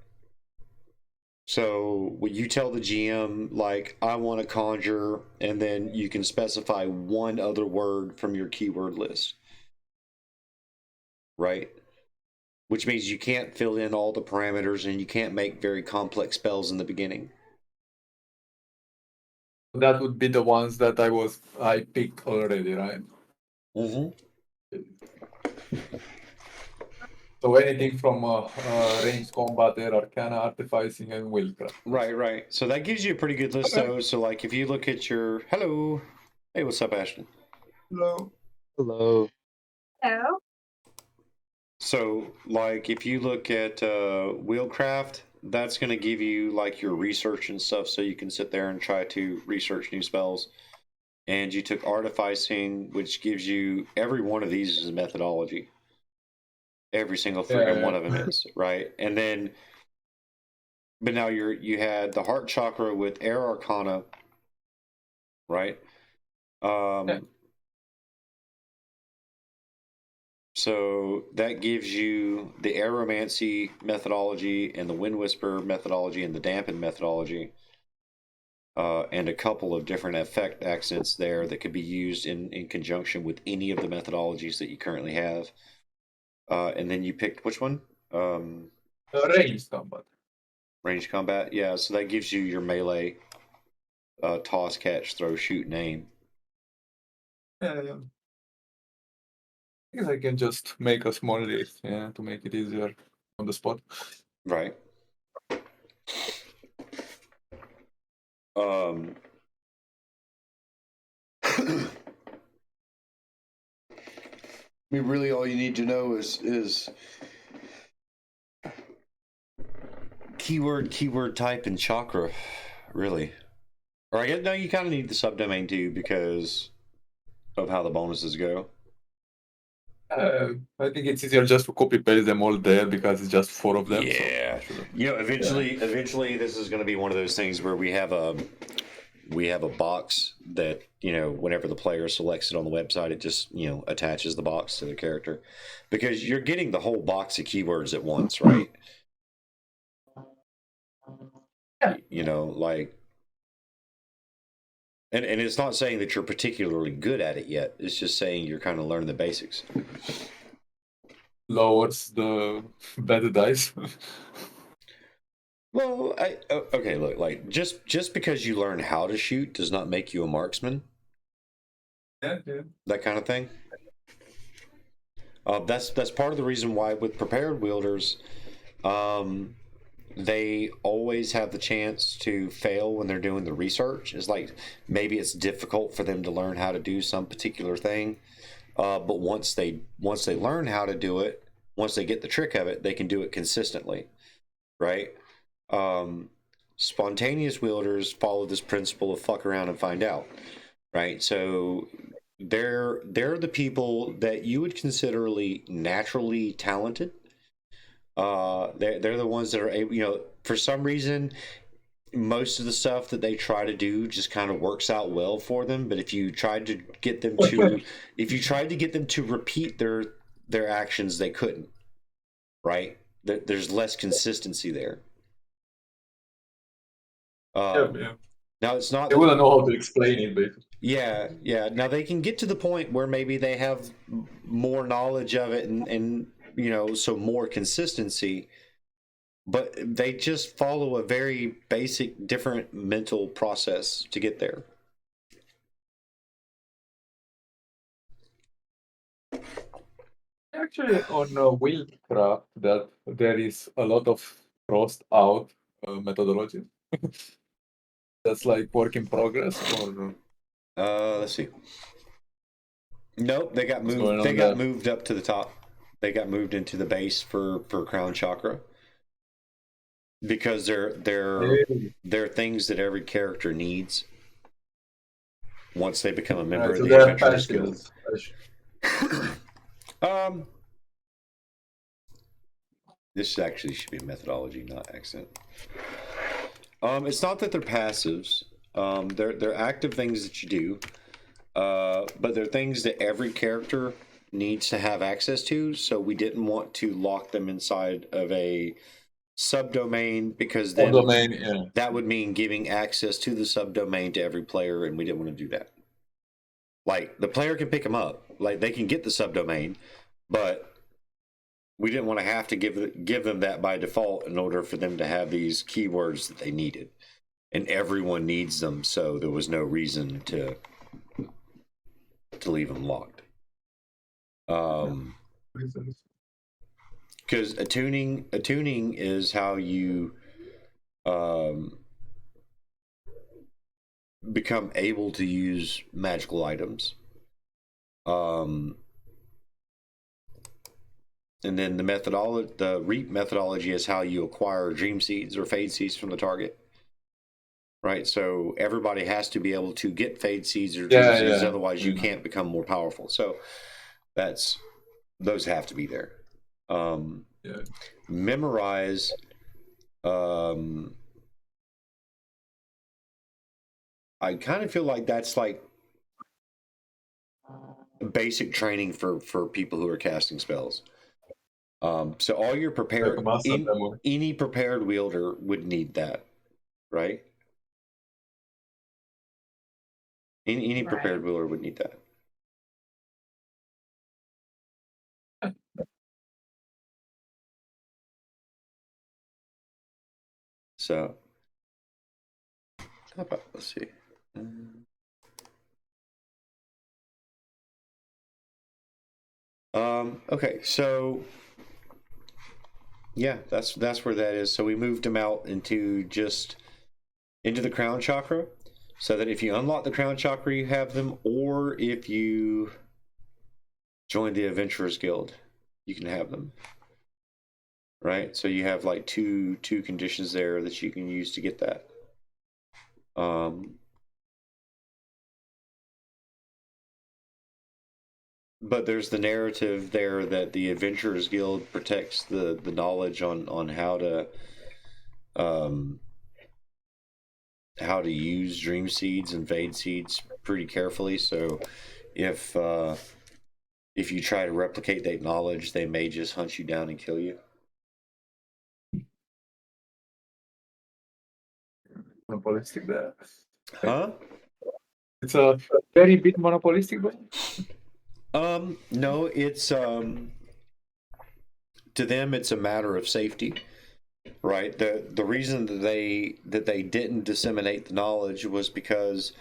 Speaker 1: So when you tell the GM, like, I want to conjure, and then you can specify one other word from your keyword list, right? Which means you can't fill in all the parameters and you can't make very complex spells in the beginning.
Speaker 3: That would be the ones that I picked already, right?
Speaker 1: Mm-hmm.
Speaker 3: So anything from ranged combat, air arcana, artificing, and willcraft.
Speaker 1: Right. So that gives you a pretty good list, though. So, like, if you look at your hello, hey, what's up, Ashton?
Speaker 3: Hello.
Speaker 4: Hello.
Speaker 2: So,
Speaker 1: So, like, if you look at Wheelcraft, that's going to give you like your research and stuff, so you can sit there and try to research new spells. And you took Artificing, which gives you every one of these is a methodology. Every single freaking one of them is, right? And then, but now you had the Heart Chakra with Air Arcana, right?
Speaker 3: Yeah.
Speaker 1: So that gives you the Aeromancy methodology and the Wind Whisper methodology and the Dampen methodology, and a couple of different effect accents there that could be used in conjunction with any of the methodologies that you currently have. And then you picked which one?
Speaker 3: Ranged combat.
Speaker 1: Range combat. Yeah, so that gives you your melee, toss, catch, throw, shoot, and aim.
Speaker 3: Yeah. I guess I can just make a small list, to make it easier on the spot.
Speaker 1: Right. I mean, really, all you need to know is keyword type, and chakra, really. Or I guess no, you kind of need the subdomain too because of how the bonuses go.
Speaker 3: I think it's easier just to copy paste them all there because it's just 4 of them.
Speaker 1: Yeah.
Speaker 3: So
Speaker 1: You know, eventually, this is going to be one of those things where we have a box that, you know, whenever the player selects it on the website, it just, you know, attaches the box to the character, because you're getting the whole box of keywords at once, right?
Speaker 3: Yeah.
Speaker 1: You know, like, and it's not saying that you're particularly good at it yet. It's just saying you're kind of learning the basics.
Speaker 3: lowers the bad dice.
Speaker 1: Well, okay, look, like just because you learn how to shoot does not make you a marksman.
Speaker 3: Yeah.
Speaker 1: That kind of thing. That's part of the reason why with prepared wielders, they always have the chance to fail when they're doing the research. It's like maybe it's difficult for them to learn how to do some particular thing, but once they learn how to do it, once they get the trick of it, they can do it consistently, right? Spontaneous wielders follow this principle of fuck around and find out, right? So they're the people that you would consider naturally talented. They're the ones that are able, you know, for some reason, most of the stuff that they try to do just kind of works out well for them. But if you tried to get them to repeat their actions, they couldn't, right? There's less consistency there.
Speaker 3: Yeah.
Speaker 1: Now it's not.
Speaker 3: They wouldn't know how to explain it, basically.
Speaker 1: Yeah. Now they can get to the point where maybe they have more knowledge of it and you know, so more consistency, but they just follow a very basic, different mental process to get there.
Speaker 3: Actually, on Wheelcraft, that there is a lot of crossed out methodology. That's like work in progress, or
Speaker 1: Let's see. Nope, they got
Speaker 3: What's
Speaker 1: moved.
Speaker 3: going
Speaker 1: They
Speaker 3: on
Speaker 1: got
Speaker 3: there?
Speaker 1: moved up to the top. They got moved into the base for crown chakra because they're things that every character needs once they become a member
Speaker 3: Right,
Speaker 1: of
Speaker 3: so
Speaker 1: the
Speaker 3: they're
Speaker 1: Adventurers Guild.
Speaker 3: passives.
Speaker 1: Um, This actually should be methodology, not accent. It's not that they're passives. They're active things that you do, but they're things that every character needs to have access to. So we didn't want to lock them inside of a subdomain because then
Speaker 3: Subdomain, yeah.
Speaker 1: that would mean giving access to the subdomain to every player, and we didn't want to do that. Like the player can pick them up, like they can get the subdomain, but we didn't want to have to give them that by default in order for them to have these keywords that they needed, and everyone needs them, so there was no reason to leave them locked. Because attuning is how you become able to use magical items. And then the reap methodology is how you acquire dream seeds or fade seeds from the target. Right, so everybody has to be able to get fade seeds or dream seeds, otherwise you can't become more powerful. So those have to be there. Memorize. I kind of feel like that's like basic training for people who are casting spells. So all your prepared, any prepared wielder would need that, right? Any prepared wielder would need that. So, how about, let's see. Okay, so yeah, that's where that is. So we moved them out into the crown chakra, so that if you unlock the crown chakra, you have them, or if you join the Adventurers Guild, you can have them. Right, so you have like two conditions there that you can use to get that. But there's the narrative there that the Adventurers Guild protects the knowledge on how to use dream seeds and fade seeds pretty carefully. So if you try to replicate that knowledge, they may just hunt you down and kill you.
Speaker 3: Monopolistic there.
Speaker 1: Huh?
Speaker 3: It's a very bit monopolistic, but
Speaker 1: no, it's to them it's a matter of safety, right? The reason that they didn't disseminate the knowledge was because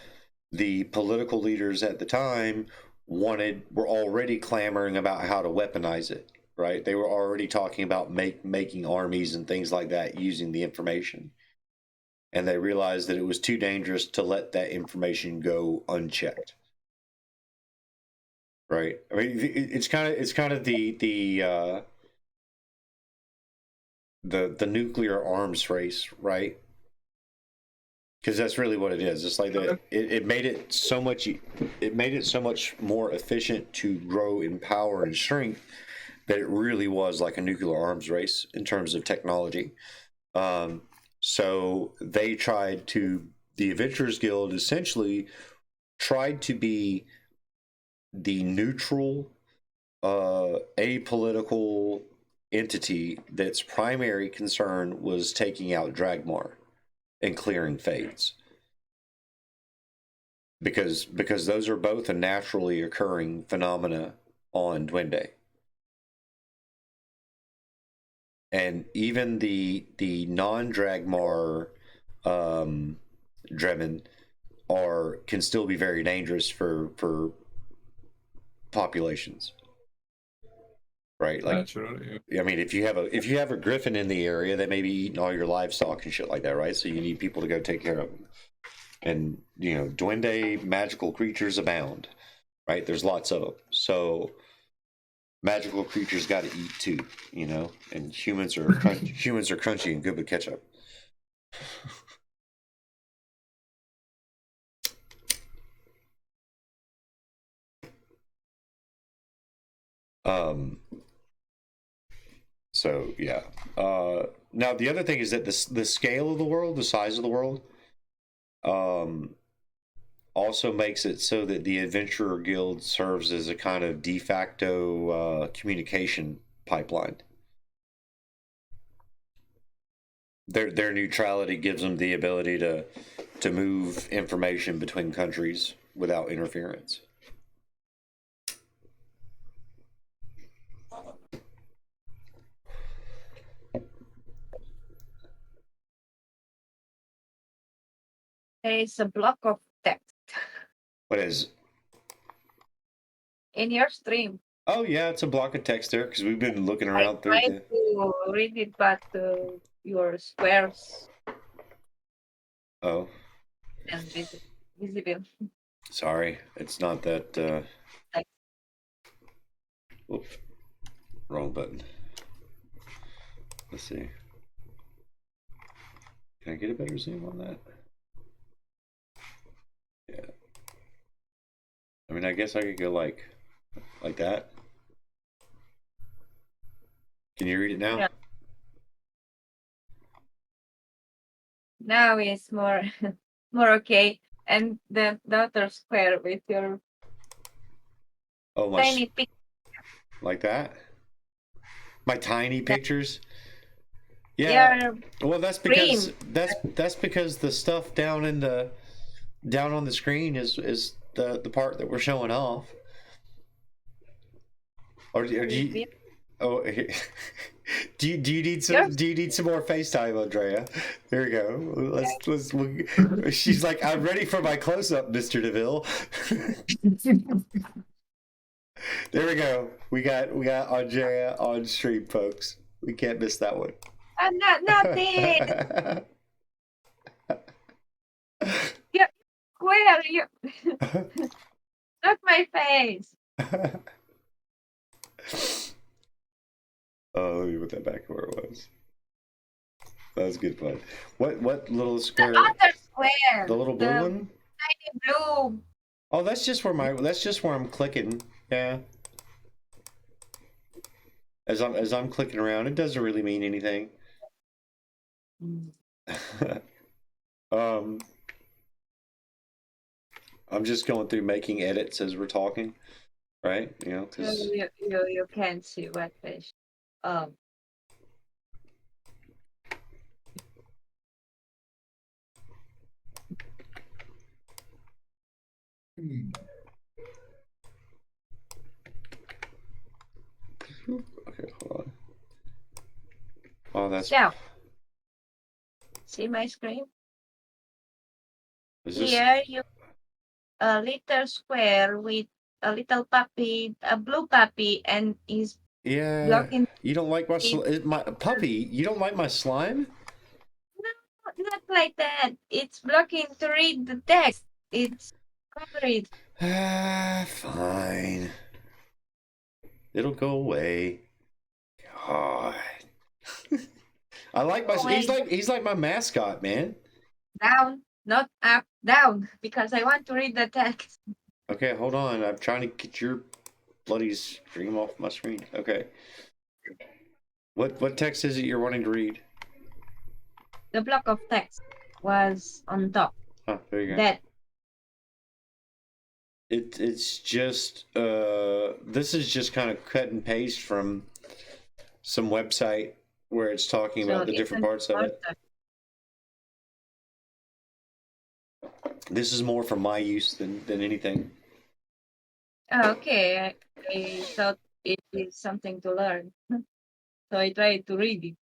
Speaker 1: the political leaders at the time were already clamoring about how to weaponize it, right? They were already talking about making armies and things like that using the information. And they realized that it was too dangerous to let that information go unchecked. Right? I mean, it's kind of the nuclear arms race, right? Because that's really what it is. It's like it made it so much more efficient to grow in power and strength that it really was like a nuclear arms race in terms of technology. So the Adventurers Guild essentially tried to be the neutral, apolitical entity that's primary concern was taking out Dragmar and clearing fades. Because those are both a naturally occurring phenomena on Duende. And even the non-Dragmar Dremen can still be very dangerous for populations. Right, like
Speaker 3: naturally.
Speaker 1: I mean, if you have a griffin in the area, they may be eating all your livestock and shit like that, right? So you need people to go take care of them. And Duende magical creatures abound, right? There's lots of them. So magical creatures got to eat too, and humans are crunchy and good with ketchup. So yeah. Now the other thing is that the scale of the world, the size of the world, um, also makes it so that the Adventurer Guild serves as a kind of de facto communication pipeline. Their neutrality gives them the ability to move information between countries without interference.
Speaker 2: There is a block of text
Speaker 1: What is?
Speaker 2: in your stream.
Speaker 1: Oh yeah, it's a block of text there because we've been looking
Speaker 2: I
Speaker 1: around through
Speaker 2: tried to read it, but your squares
Speaker 1: Oh,
Speaker 2: and visible.
Speaker 1: sorry, it's not that.
Speaker 2: Like-
Speaker 1: Oops, wrong button. Let's see. Can I get a better zoom on that? Yeah. I mean, I guess I could go like that. Can you read it now?
Speaker 2: Yeah. Now it's more more okay. And the other square with your
Speaker 1: Oh,
Speaker 2: tiny pic.
Speaker 1: like that. My tiny pictures. Yeah.
Speaker 2: Your
Speaker 1: Well, that's because
Speaker 2: screen.
Speaker 1: that's because the stuff down in the down on the screen is the part that we're showing off. Or do you? Oh, do you need some?
Speaker 2: Yours.
Speaker 1: Do you need some more FaceTime, Andrea? There we go. She's like, I'm ready for my close up, Mr. DeVille. There we go. We got Andrea on stream, folks. We can't miss that one.
Speaker 2: Nothing. Yeah. Where are you? Not my face.
Speaker 1: Oh, let me put that back where it was. That was good fun. What little square?
Speaker 2: The other square.
Speaker 1: The little blue one?
Speaker 2: Tiny blue.
Speaker 1: Oh, that's just where I'm clicking. Yeah. As I'm clicking around, it doesn't really mean anything. um, I'm just going through making edits as we're talking, right? You know, because
Speaker 2: You can't see what fish.
Speaker 1: okay, hold on. Oh, that's
Speaker 2: So, see my screen?
Speaker 1: is this?
Speaker 2: Here you a little square with a little puppy, a blue puppy, and is
Speaker 1: Yeah,
Speaker 2: blocking
Speaker 1: you don't like my
Speaker 2: it.
Speaker 1: my puppy. You don't like my slime?
Speaker 2: No, not like that. It's blocking to read the text. It's covered.
Speaker 1: Ah, fine. It'll go away. God. I like my. He's like my mascot, man.
Speaker 2: Down, not up, down, because I want to read the text.
Speaker 1: Okay, hold on. I'm trying to get your bloody stream off my screen. Okay. What text is it you're wanting to read?
Speaker 2: The block of text was on top.
Speaker 1: Huh, there you go.
Speaker 2: That
Speaker 1: It's just this is just kind of cut and paste from some website where it's talking
Speaker 2: so
Speaker 1: about the different parts of it. This is more for my use than anything.
Speaker 2: Okay, I thought it is something to learn, so I tried to read it.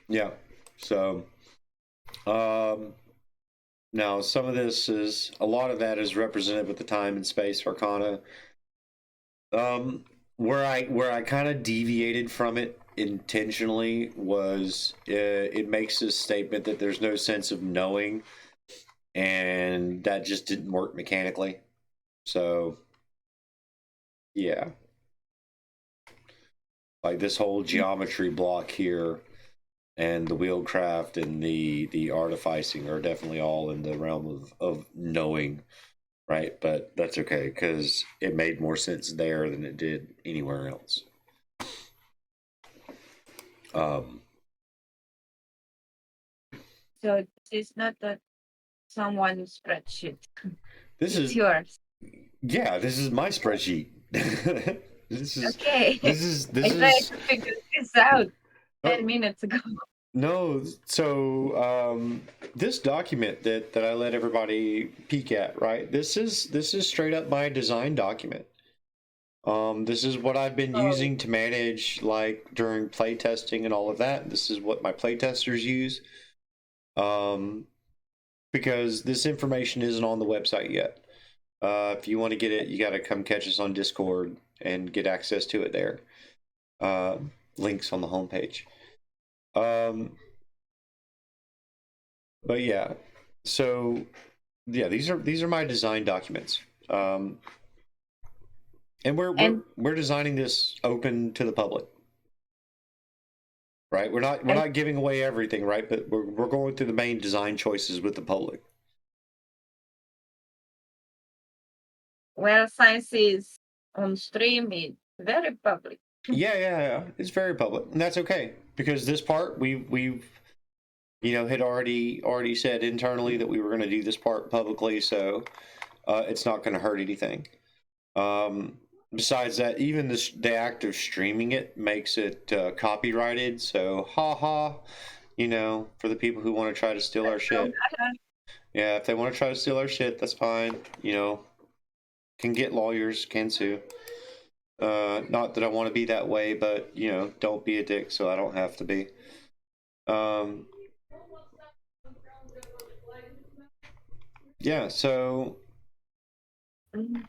Speaker 1: Yeah. So now some of this is a lot of that is represented with the time and space arcana. Where I kind of deviated from it intentionally was it makes this statement that there's no sense of knowing, and that just didn't work mechanically. So yeah. Like this whole geometry block here and the wheelcraft and the artificing are definitely all in the realm of knowing, right? But that's okay because it made more sense there than it did anywhere else.
Speaker 2: So this is not someone's spreadsheet.
Speaker 1: This
Speaker 2: It's
Speaker 1: is
Speaker 2: yours.
Speaker 1: Yeah, this is my spreadsheet. this is
Speaker 2: Okay.
Speaker 1: this
Speaker 2: I tried
Speaker 1: is
Speaker 2: to figure this out 10
Speaker 1: oh,
Speaker 2: minutes ago.
Speaker 1: no. So this document that I let everybody peek at, right? This is straight up my design document. This is what I've been
Speaker 2: Oh.
Speaker 1: using to manage like during play testing and all of that. This is what my play testers use. Because this information isn't on the website yet. If you want to get it, you got to come catch us on Discord and get access to it there. Links on the homepage. But yeah, so yeah, these are my design documents. And we're designing this open to the public. Right? We're not giving away everything, right? But we're going through the main design choices with the public.
Speaker 2: Well, science is on stream, it's very public.
Speaker 1: Yeah. It's very public, and that's okay because this part we've had already said internally that we were going to do this part publicly, so it's not going to hurt anything. Besides that, even the act of streaming it makes it copyrighted, so for the people who want to try to steal our shit. Yeah, if they want to try to steal our shit, that's fine. Can get lawyers, can sue. Not that I want to be that way, but don't be a dick so I don't have to be. Yeah, so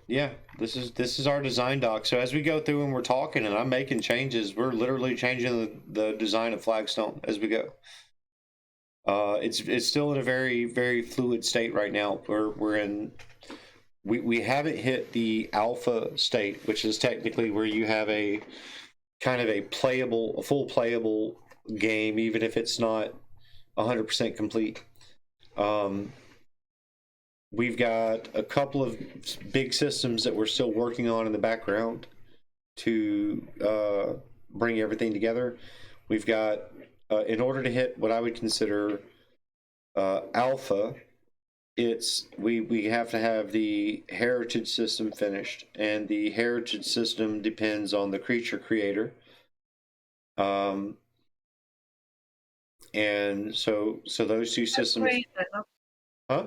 Speaker 1: yeah, this is our design doc. So as we go through and we're talking and I'm making changes, we're literally changing the design of Flagstone as we go. It's still in a very, very fluid state right now. We haven't hit the alpha state, which is technically where you have a kind of a full playable game, even if it's not 100% complete. We've got a couple of big systems that we're still working on in the background to bring everything together. We've got, in order to hit what I would consider alpha, we have to have the heritage system finished, and the heritage system depends on the creature creator. And so those two systems. Huh?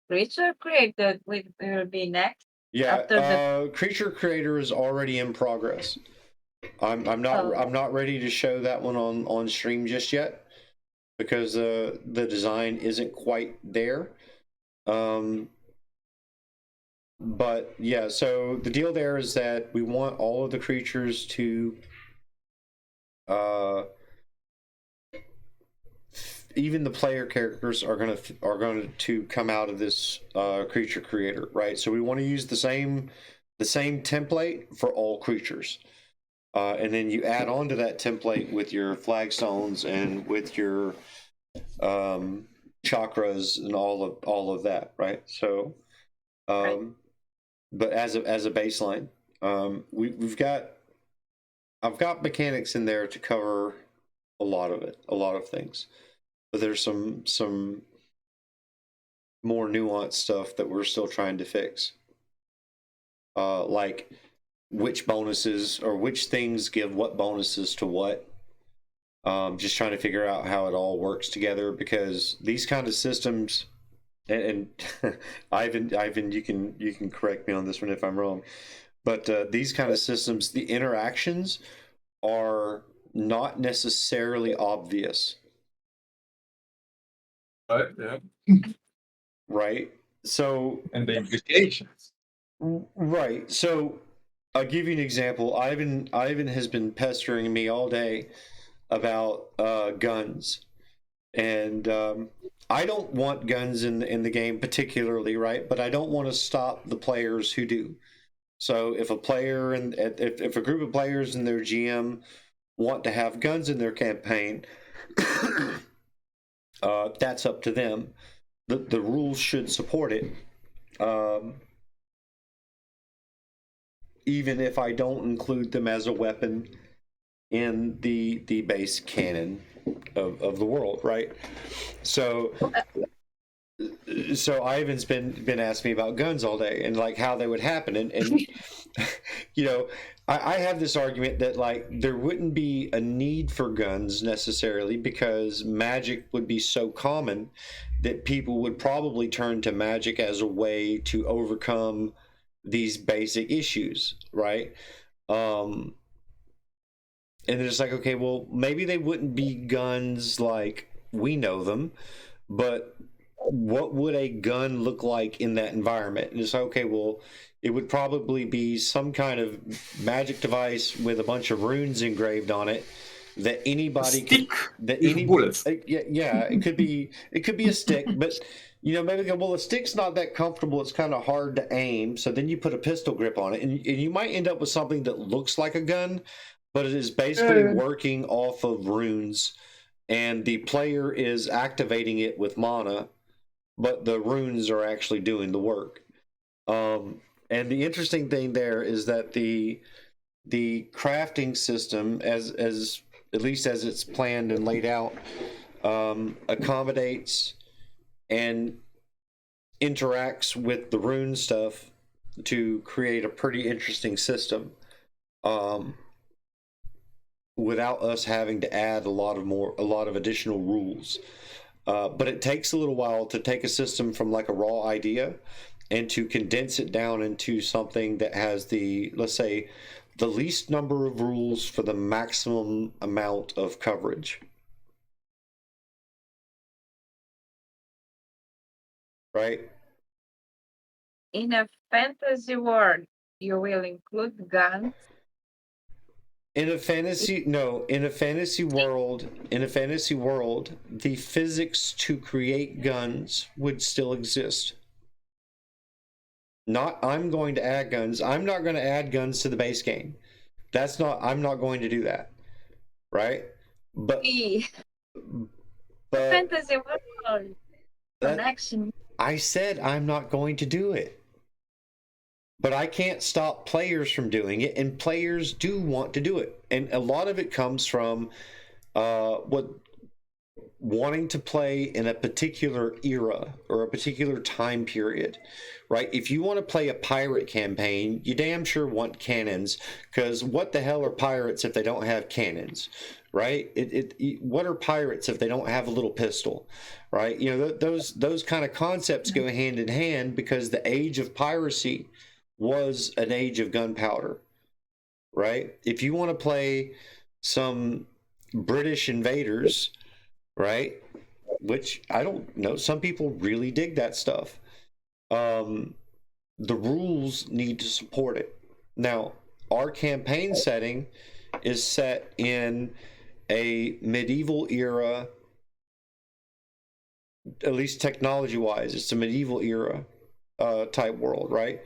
Speaker 2: Creature created will be next.
Speaker 1: Yeah,
Speaker 2: After
Speaker 1: creature creator is already in progress. I'm not ready to show that one on stream just yet because the design isn't quite there. But yeah, so the deal there is that we want all of the creatures to even the player characters are going to come out of this creature creator, right? So we want to use the same template for all creatures, and then you add on to that template with your flagstones and with your chakras and all of that, right? So,
Speaker 2: right.
Speaker 1: But as a baseline, I've got mechanics in there to cover a lot of things. But there's some more nuanced stuff that we're still trying to fix. Like which bonuses or which things give what bonuses to what. Just trying to figure out how it all works together because these kind of systems, and Ivan, you can correct me on this one if I'm wrong, but these kind of systems, the interactions are not necessarily obvious.
Speaker 3: Right, yeah.
Speaker 1: Right. So
Speaker 3: And the implications.
Speaker 1: right. So I'll give you an example. Ivan has been pestering me all day about guns, and I don't want guns in the game particularly, right? But I don't want to stop the players who do. So if a player and if a group of players and their GM want to have guns in their campaign, that's up to them. The rules should support it, even if I don't include them as a weapon in the base canon of the world, right? So Ivan's been asking me about guns all day and like how they would happen, and you know, I have this argument that like there wouldn't be a need for guns necessarily because magic would be so common that people would probably turn to magic as a way to overcome these basic issues, right? Um, and it's like, okay, well, maybe they wouldn't be guns like we know them, but what would a gun look like in that environment? And it's like, okay, well, it would probably be some kind of magic device with a bunch of runes engraved on it that anybody
Speaker 3: Stick
Speaker 1: that
Speaker 3: with
Speaker 1: any
Speaker 3: bullets.
Speaker 1: yeah, it could be a stick, but you know, maybe go, well, a stick's not that comfortable, it's kind of hard to aim, so then you put a pistol grip on it, and you might end up with something that looks like a gun, but it is basically working off of runes, and the player is activating it with mana, but the runes are actually doing the work. And the interesting thing there is that the crafting system, as at least as it's planned and laid out, accommodates and interacts with the rune stuff to create a pretty interesting system, without us having to add a lot of additional rules. But it takes a little while to take a system from like a raw idea and to condense it down into something that has the, let's say, the least number of rules for the maximum amount of coverage. Right?
Speaker 2: In a fantasy world, you will include guns.
Speaker 1: In a fantasy world, the physics to create guns would still exist. Not I'm going to add guns. I'm not going to add guns to the base game. I'm not going to do that. Right? But
Speaker 2: Fantasy world connection.
Speaker 1: I said I'm not going to do it. But I can't stop players from doing it, and players do want to do it. And a lot of it comes from wanting to play in a particular era or a particular time period, right? If you want to play a pirate campaign, you damn sure want cannons, because what the hell are pirates if they don't have cannons, right? What are pirates if they don't have a little pistol, right? You know, those kind of concepts go hand in hand because the age of piracy was an age of gunpowder, right? If you want to play some British invaders, right? Which I don't know, some people really dig that stuff. The rules need to support it. Now, our campaign setting is set in a medieval era, at least technology wise, it's a medieval era type world, right?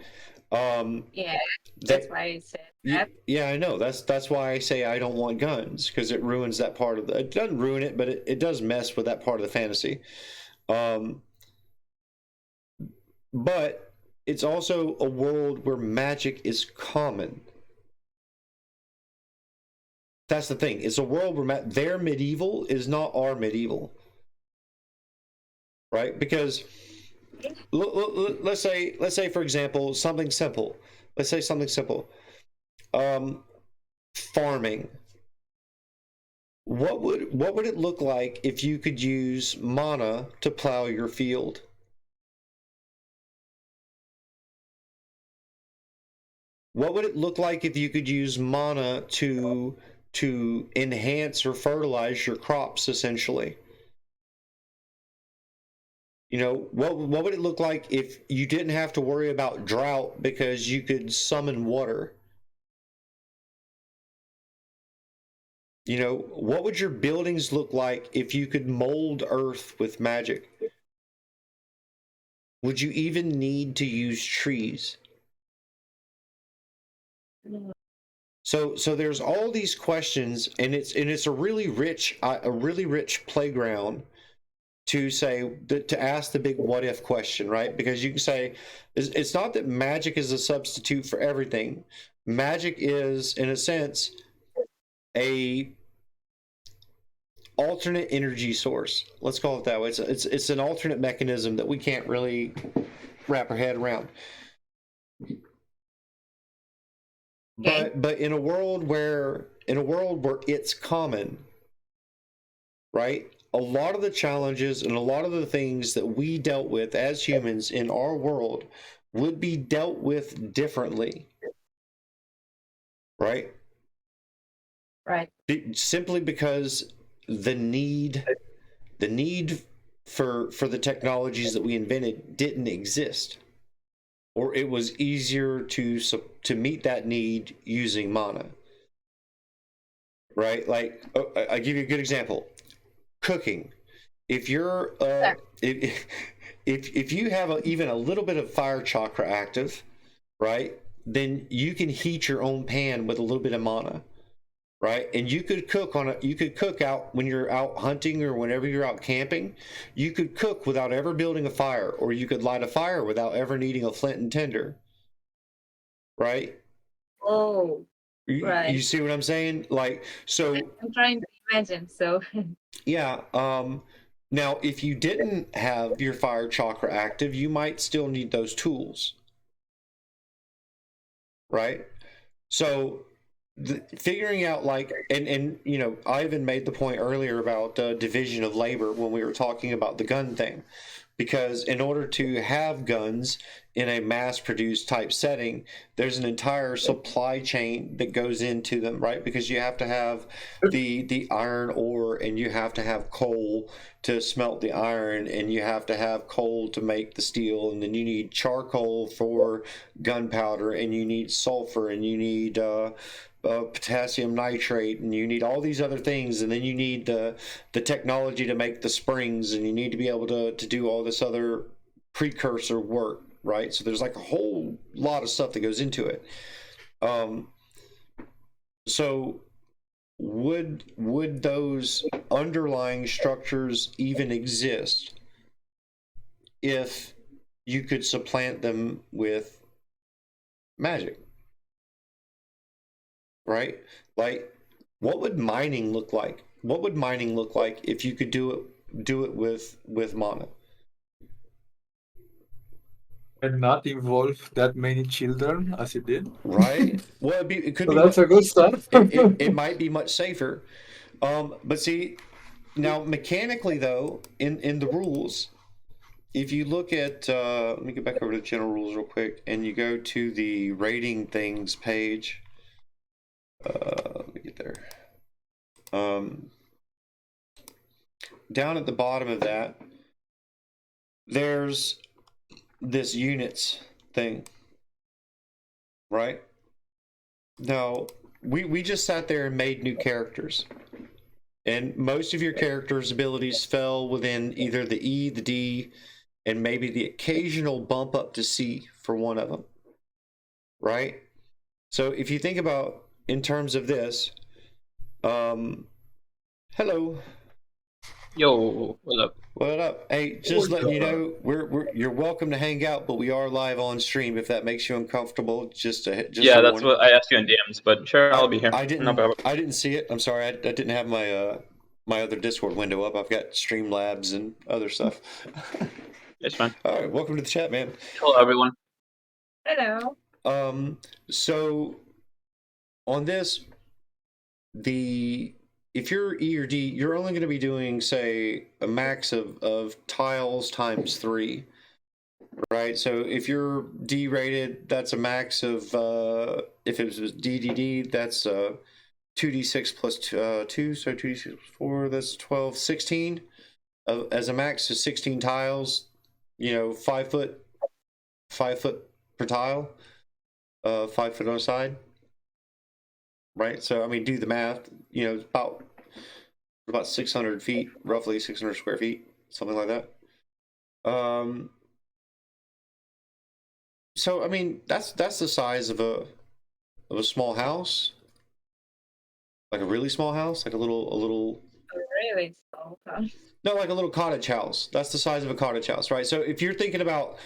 Speaker 2: Yeah, that's why I said that.
Speaker 1: Yeah, I know. That's why I say I don't want guns, because it ruins that part of it doesn't ruin it, but it does mess with that part of the fantasy. But it's also a world where magic is common. That's the thing. It's a world where their medieval is not our medieval, right? Because let's say for example something simple. Let's say something simple. Farming. What would it look like if you could use mana to plow your field? What would it look like if you could use mana to enhance or fertilize your crops, essentially? You know, what would it look like if you didn't have to worry about drought because you could summon water? You know, what would your buildings look like if you could mold earth with magic? Would you even need to use trees? So there's all these questions, and it's a really rich playground to say to ask the big what if question, right? Because you can say it's not that magic is a substitute for everything. Magic is, in a sense, a alternate energy source. Let's call it that way. It's an alternate mechanism that we can't really wrap our head around.
Speaker 2: Okay.
Speaker 1: But in a world where it's common, right? A lot of the challenges and a lot of the things that we dealt with as humans in our world would be dealt with differently, right?
Speaker 2: Right.
Speaker 1: Simply because the need for the technologies that we invented didn't exist, or it was easier to meet that need using mana, right? Like, I give you a good example: cooking. If you're if you have even a little bit of fire chakra active, right, then you can heat your own pan with a little bit of mana, right? And you could cook out when you're out hunting or whenever you're out camping. You could cook without ever building a fire, or you could light a fire without ever needing a flint and tinder, right?
Speaker 2: Oh,
Speaker 1: You
Speaker 2: right.
Speaker 1: see what I'm saying? Like, so
Speaker 2: I'm trying to imagine. So,
Speaker 1: yeah. Now, if you didn't have your fire chakra active, you might still need those tools, right? So figuring out, like, and you know, I even made the point earlier about division of labor when we were talking about the gun thing, because in order to have guns in a mass-produced type setting, there's an entire supply chain that goes into them, right? Because you have to have the iron ore, and you have to have coal to smelt the iron, and you have to have coal to make the steel, and then you need charcoal for gunpowder, and you need sulfur, and you need potassium nitrate, and you need all these other things, and then you need the technology to make the springs, and you need to be able to do all this other precursor work, right? So there's like a whole lot of stuff that goes into it. So would those underlying structures even exist if you could supplant them with magic, right? Like, what would mining look like? What would mining look like if you could do it with mana?
Speaker 3: And not involve that many children as it did.
Speaker 1: Right? Well, it could
Speaker 3: So
Speaker 1: be.
Speaker 3: that's a good start.
Speaker 1: It might be much safer. But see, now mechanically though, in the rules, if you look at, let me get back over to general rules real quick, and you go to the rating things page. Let me get there. Down at the bottom of that, there's this units thing, right? Now, we just sat there and made new characters. And most of your characters' abilities fell within either the E, the D, and maybe the occasional bump up to C for one of them, right? So if you think about in terms of this, hello,
Speaker 4: Yo, what up?
Speaker 1: what up? Hey, just letting you know, you're welcome to hang out, but we are live on stream. If that makes you uncomfortable, just
Speaker 4: Yeah,
Speaker 1: a
Speaker 4: that's
Speaker 1: warning.
Speaker 4: what I asked you in DMs, but sure, I'll be here.
Speaker 1: I
Speaker 4: No problem.
Speaker 1: didn't see it. I'm sorry. I didn't have my my other Discord window up. I've got Streamlabs and other stuff.
Speaker 4: It's fine.
Speaker 1: All right, welcome to the chat, man.
Speaker 4: Hello, everyone.
Speaker 2: hello.
Speaker 1: So on this, if you're E or D, you're only going to be doing, say, a max of tiles times 3, right? So if you're D rated, that's a max of if it was DDD, that's 2d6 plus 2, so 2d6 plus 4, that's 12, 16 as a max of 16 tiles. You know, 5 foot per tile, 5 foot on a side, right? So I mean, do the math. You know, about 600 feet, roughly 600 square feet, something like that. So I mean, that's the size of small house, like a really small house, like a little.
Speaker 2: Really small town.
Speaker 1: No, like a little cottage house. That's the size of a cottage house, right? So if you're thinking about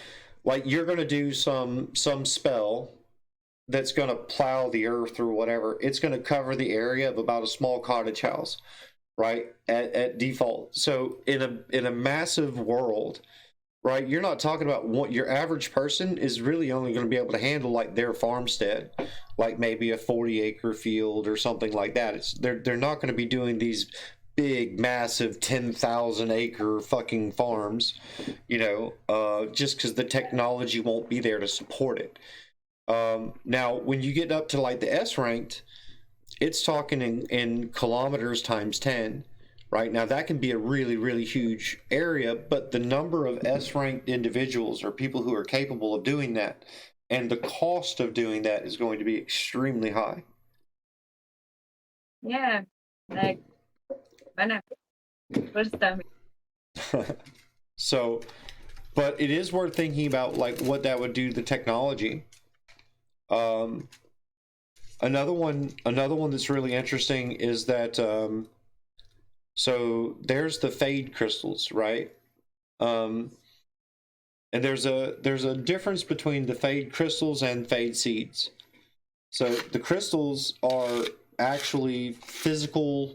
Speaker 1: like you're gonna do some spell that's gonna plow the earth or whatever, it's gonna cover the area of about a small cottage house, right? At default. So in a massive world, right, you're not talking about what your average person is really only going to be able to handle like their farmstead, like maybe a 40-acre field or something like that. They're not going to be doing these big massive 10,000 acre fucking farms, just because the technology won't be there to support it. Now when you get up to like the S ranked, it's talking in kilometers times 10. Right now, that can be a really, really huge area, but the number of S ranked individuals or people who are capable of doing that and the cost of doing that is going to be extremely high.
Speaker 2: Yeah, like when I first time.
Speaker 1: So, but it is worth thinking about like what that would do to the technology. Another one that's really interesting is that so there's the fade crystals, right? And there's a difference between the fade crystals and fade seeds. So the crystals are actually physical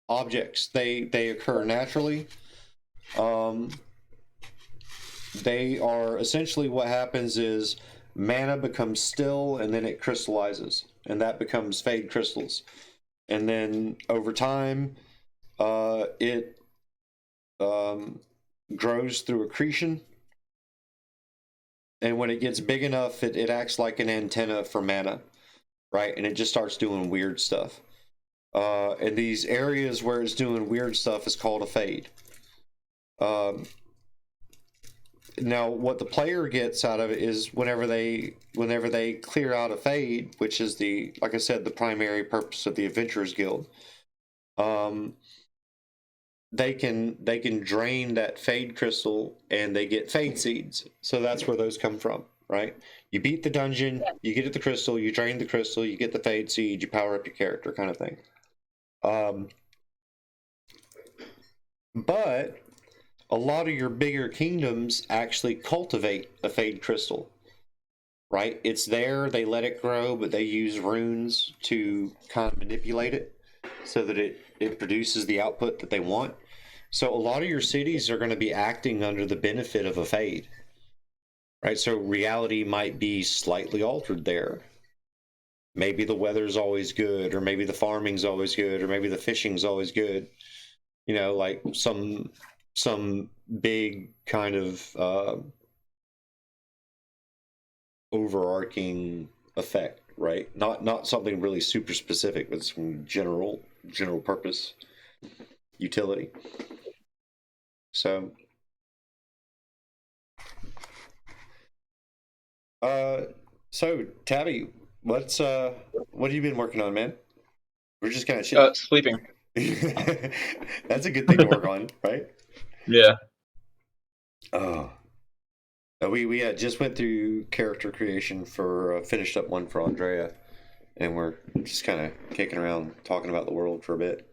Speaker 1: objects. They occur naturally. They are essentially what happens is mana becomes still and then it crystallizes, and that becomes fade crystals. And then over time, it grows through accretion, and when it gets big enough, it acts like an antenna for mana, right? And it just starts doing weird stuff. And these areas where it's doing weird stuff is called a fade. Now, what the player gets out of it is whenever they clear out a fade, which is like I said, the primary purpose of the Adventurers Guild. They can drain that fade crystal and they get fade seeds. So that's where those come from, right? You beat the dungeon, you get at the crystal, you drain the crystal, you get the fade seed, you power up your character, kind of thing. But a lot of your bigger kingdoms actually cultivate a fade crystal, right? It's there, they let it grow, but they use runes to kind of manipulate it so that it produces the output that they want. So a lot of your cities are going to be acting under the benefit of a fade, right? So reality might be slightly altered there. Maybe the weather's always good, or maybe the farming's always good, or maybe the fishing's always good. Like some big kind of overarching effect, right? Not something really super specific, but some general purpose utility. So so Tabby, what have you been working on, man? We're just kind of
Speaker 4: Sleeping.
Speaker 1: That's a good thing to work on, right?
Speaker 4: Yeah.
Speaker 1: Oh, we just went through character creation for finished up one for Andrea, and we're just kind of kicking around talking about the world for a bit.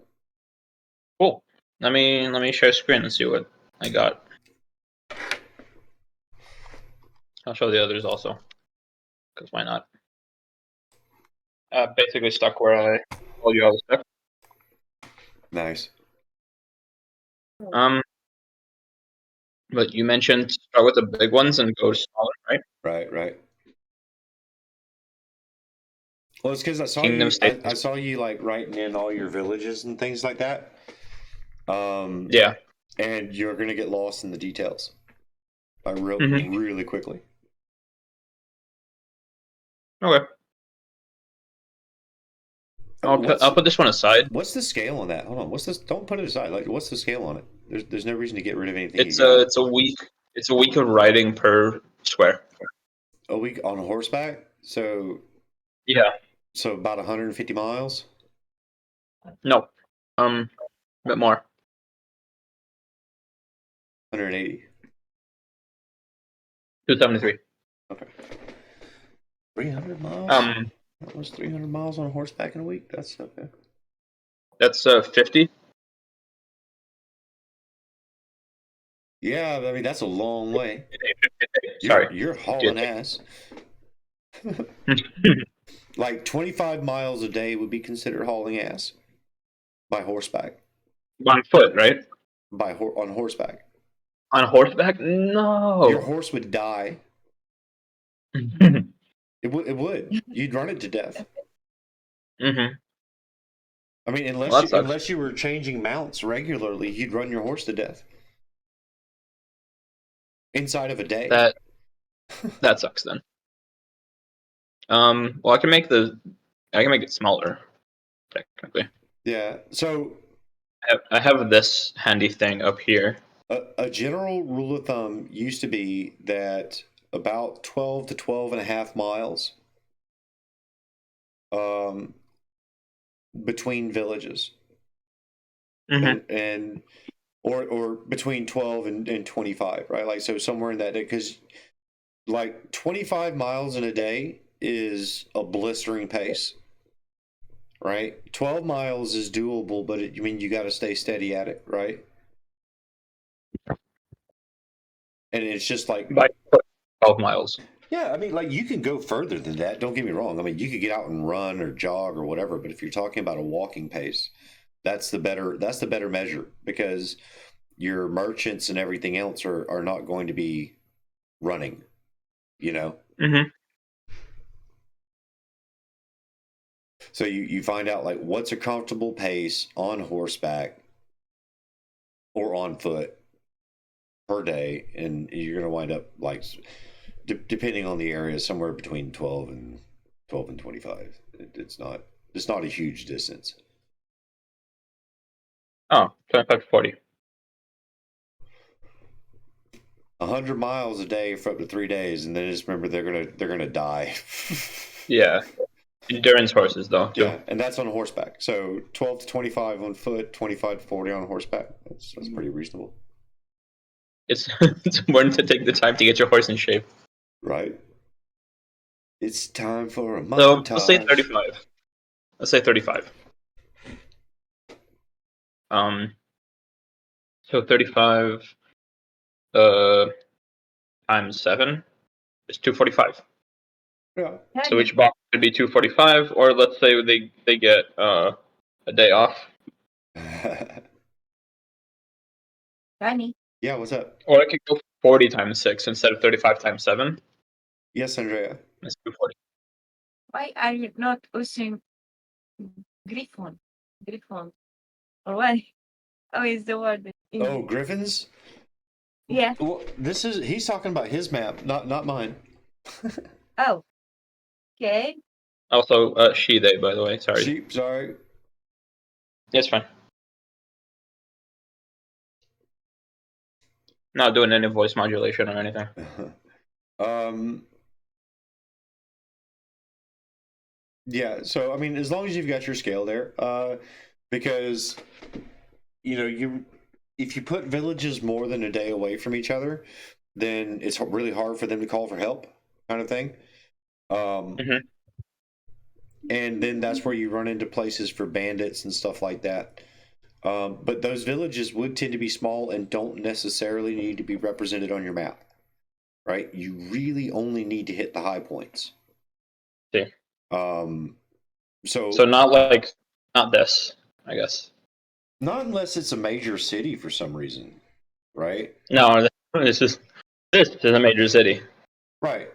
Speaker 4: Cool. Let me share screen and see what I got. I'll show the others also, because why not? Basically stuck where I told you I was stuck.
Speaker 1: Nice.
Speaker 4: But you mentioned start with the big ones and go smaller, right?
Speaker 1: Right. Well, it's because I saw
Speaker 4: Kingdom
Speaker 1: you.
Speaker 4: State.
Speaker 1: I saw you like writing in all your villages and things like that.
Speaker 4: Yeah.
Speaker 1: And you're gonna get lost in the details. I wrote really quickly.
Speaker 4: Okay. I'll put this one aside.
Speaker 1: What's the scale on that? Hold on. What's this? Don't put it aside. Like, what's the scale on it? There's no reason to get rid of anything.
Speaker 4: It's a week of riding per square.
Speaker 1: A week on horseback. So
Speaker 4: Yeah.
Speaker 1: So about 150 miles.
Speaker 4: No. A bit more.
Speaker 1: 180.
Speaker 4: 273.
Speaker 1: Okay. 300 miles. That was 300 miles on horseback in a week. That's okay.
Speaker 4: That's 50.
Speaker 1: Yeah, I mean that's a long way.
Speaker 4: Sorry.
Speaker 1: You're hauling ass. Like 25 miles a day would be considered hauling ass by horseback.
Speaker 4: On foot, right?
Speaker 1: On horseback.
Speaker 4: On horseback? No.
Speaker 1: Your horse would die.
Speaker 4: Mm-hmm.
Speaker 1: It would. You'd run it to death.
Speaker 4: Mm-hmm.
Speaker 1: I mean,
Speaker 4: Well, that sucks.
Speaker 1: unless you were changing mounts regularly, you'd run your horse to death inside of a day.
Speaker 4: That sucks then. Well, I can make it smaller, technically.
Speaker 1: Yeah. So
Speaker 4: I have this handy thing up here.
Speaker 1: a general rule of thumb used to be that about 12 to 12 and a half miles between villages.
Speaker 4: Mm-hmm.
Speaker 1: and or between 12 and 25, right? Like, so somewhere in that, because like 25 miles in a day is a blistering pace, right? 12 miles is doable, but I mean, you got to stay steady at it, right? And it's just like,
Speaker 4: By foot, 12 miles.
Speaker 1: yeah, I mean, like, you can go further than that. Don't get me wrong. I mean, you could get out and run or jog or whatever, but if you're talking about a walking pace, that's the better measure, because your merchants and everything else are not going to be running, you know?
Speaker 4: Mm-hmm.
Speaker 1: So you find out, like, what's a comfortable pace on horseback or on foot per day, and you're going to wind up, like, depending on the area, somewhere between 12 and 25. It's not a huge distance.
Speaker 4: Oh, 25 to 40.
Speaker 1: 100 miles a day for up to 3 days, and then just remember they're gonna die.
Speaker 4: Yeah. Endurance horses, though, too.
Speaker 1: Yeah, and that's on horseback. So 12 to 25 on foot, 25 to 40 on horseback. That's pretty reasonable,
Speaker 4: It's important to take the time to get your horse in shape.
Speaker 1: right? It's time for a
Speaker 4: So
Speaker 1: montage.
Speaker 4: let's say 35. Let's say 35. So 35 times 7 is 245.
Speaker 1: Yeah.
Speaker 4: So each box could be 245, or let's say they get a day off.
Speaker 2: Danny,
Speaker 1: Yeah, what's up?
Speaker 4: Or I could go 40 times 6 instead of 35 times 7.
Speaker 1: Yes, Andrea.
Speaker 4: That's 240.
Speaker 2: why are you not using Griffon? Griffon. Or what? Oh, is the word.
Speaker 1: Oh, Griffins?
Speaker 2: Yeah.
Speaker 1: Well, he's talking about his map, not mine.
Speaker 2: Oh. Okay.
Speaker 4: Also, she, they, by the way. Sorry.
Speaker 1: Sheep, sorry.
Speaker 4: Yeah, it's fine. Not doing any voice modulation or anything.
Speaker 1: Yeah, so I mean, as long as you've got your scale there, because if you put villages more than a day away from each other, then it's really hard for them to call for help, kind of thing.
Speaker 4: Mhm.
Speaker 1: And then that's where you run into places for bandits and stuff like that. But those villages would tend to be small and don't necessarily need to be represented on your map, right? You really only need to hit the high points.
Speaker 4: See.
Speaker 1: So
Speaker 4: not this, I guess.
Speaker 1: Not unless it's a major city for some reason, right?
Speaker 4: No, this is a major city.
Speaker 1: Right.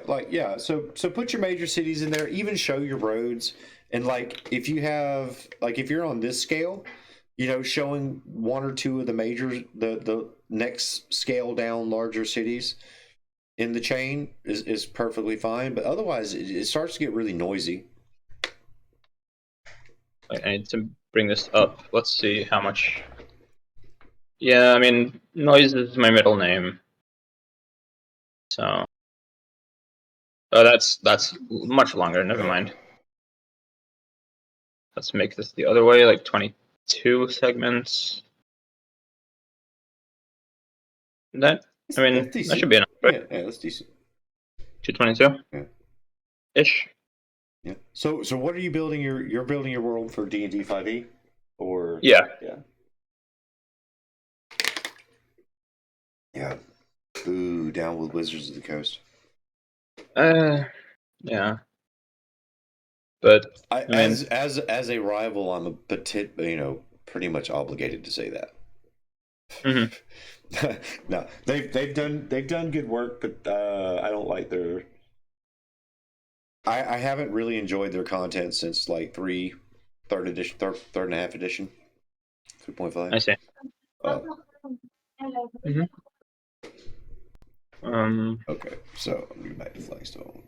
Speaker 1: Like, yeah. So put your major cities in there. Even show your roads, and like if you're on this scale, showing one or two of the the next scale down larger cities in the chain is perfectly fine. But otherwise, it starts to get really noisy.
Speaker 4: I need to bring this up. Let's see how much. Yeah, I mean, Noise is my middle name. So. Oh, that's much longer. Never mind. Let's make this the other way, like 22 segments. That should be enough, right?
Speaker 1: Yeah, that's decent.
Speaker 4: 222?
Speaker 1: Yeah.
Speaker 4: Ish.
Speaker 1: Yeah. So what are you building? You're building your world for D&D 5e, or
Speaker 4: Yeah.
Speaker 1: Yeah. Ooh, down with Wizards of the Coast.
Speaker 4: Yeah. But
Speaker 1: I
Speaker 4: mean,
Speaker 1: as a rival, I'm a pretty much obligated to say that.
Speaker 4: Mhm.
Speaker 1: No, they've done good work, but I don't like their. I haven't really enjoyed their content since like third edition, third and a half edition, 3.5.
Speaker 4: I see.
Speaker 1: Okay, so I'm going back to Flagstone.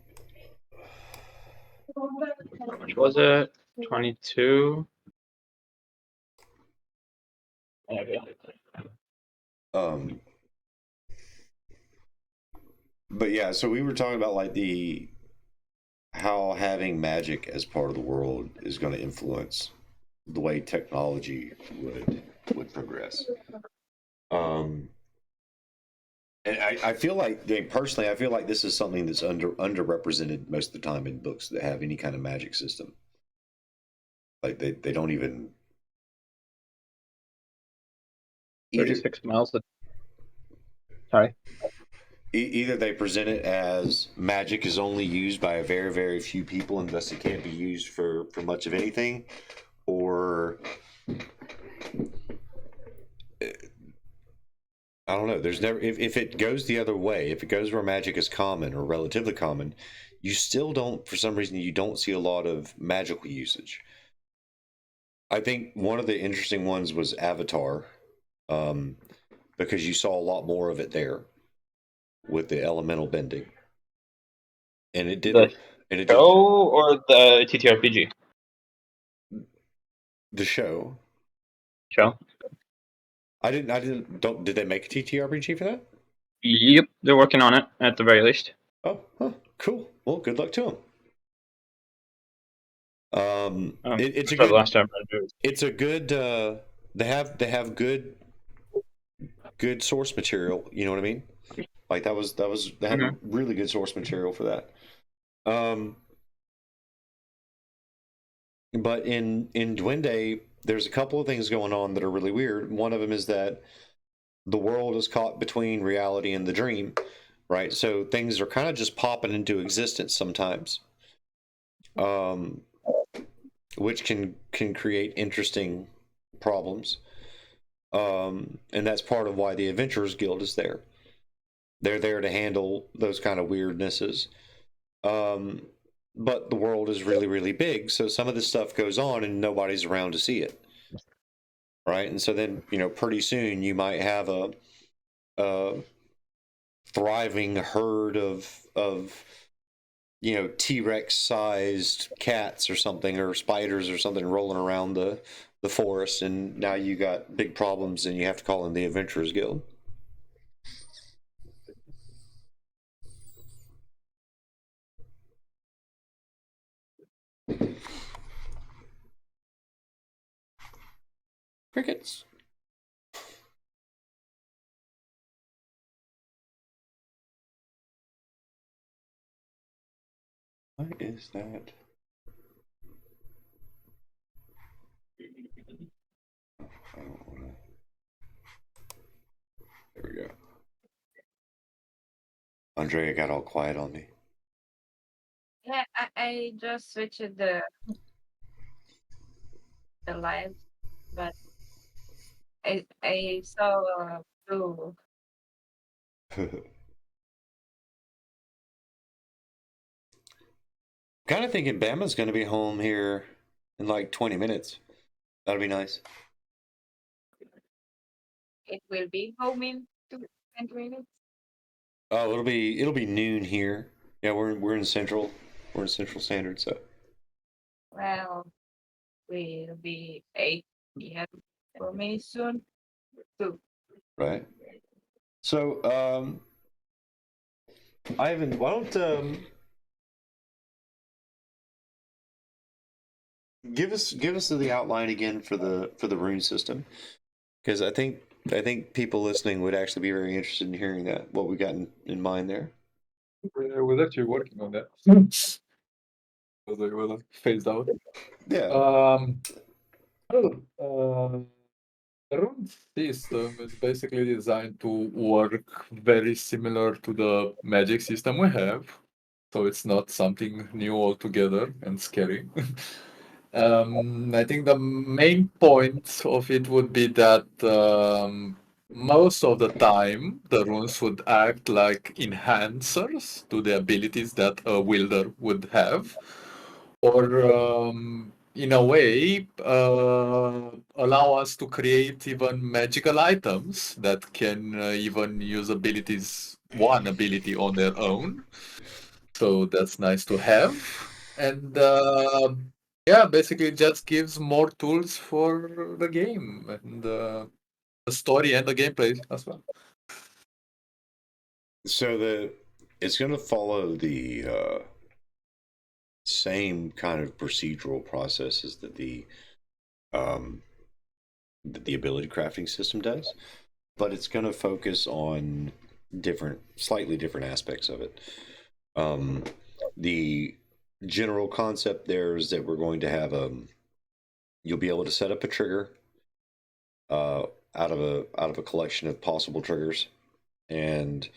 Speaker 4: How much was it? 22.
Speaker 1: But yeah, so we were talking about like how having magic as part of the world is going to influence the way technology would progress. And I feel like, personally, I feel like this is something that's underrepresented most of the time in books that have any kind of magic system. Like they don't even
Speaker 4: 36 miles. Sorry.
Speaker 1: Either they present it as magic is only used by a very, very few people and thus it can't be used for much of anything, or I don't know. There's never, if it goes the other way, if it goes where magic is common or relatively common, you still don't, for some reason, you don't see a lot of magical usage. I think one of the interesting ones was Avatar, because you saw a lot more of it there with the elemental bending, and it didn't. And it did
Speaker 4: Show or the TTRPG?
Speaker 1: the show.
Speaker 4: Show.
Speaker 1: Did they make a TTRPG for that?
Speaker 4: Yep, they're working on it at the very least.
Speaker 1: Oh, huh, cool. Well, good luck to them. It's a
Speaker 4: The
Speaker 1: good.
Speaker 4: last time I did.
Speaker 1: It's a good. They have good source material. You know what I mean? Like they had really good source material for that. But in Duende, there's a couple of things going on that are really weird. One of them is that the world is caught between reality and the dream, right? So things are kind of just popping into existence sometimes, which can create interesting problems. And that's part of why the Adventurers Guild is there. They're there to handle those kind of weirdnesses. But the world is really, really big, so some of this stuff goes on and nobody's around to see it, right? And so then, pretty soon you might have a thriving herd of T-Rex sized cats or something, or spiders or something rolling around the forest, and now you got big problems and you have to call in the Adventurers Guild. Crickets. What is that? I don't want to. There we go. Andrea got all quiet on me.
Speaker 2: Yeah, I just switched the live, but I saw blue.
Speaker 1: Kind of thinking Bama's going to be home here in like 20 minutes. That'll be nice.
Speaker 2: It will be home in 20 minutes.
Speaker 1: Oh, it'll be noon here. Yeah, we're in Central. We're in Central Standard, so.
Speaker 2: Well, will be 8 p.m. for me soon too.
Speaker 1: Right. So, Ivan, why don't give us the outline again for the rune system, because I think people listening would actually be very interested in hearing that, what we got in mind there.
Speaker 3: I was actually working on that. was like, well, phased out.
Speaker 1: Yeah.
Speaker 3: The rune system is basically designed to work very similar to the magic system we have. So it's not something new altogether and scary. I think the main point of it would be that most of the time the runes would act like enhancers to the abilities that a wielder would have, or in a way allow us to create even magical items that can even use one ability on their own. So that's nice to have. And yeah, basically it just gives more tools for the game and the story and the gameplay as well.
Speaker 1: So it's going to follow the same kind of procedural processes that the ability crafting system does, but it's going to focus on slightly different aspects of it. The general concept there is that we're going to have you'll be able to set up a trigger out of a collection of possible triggers, and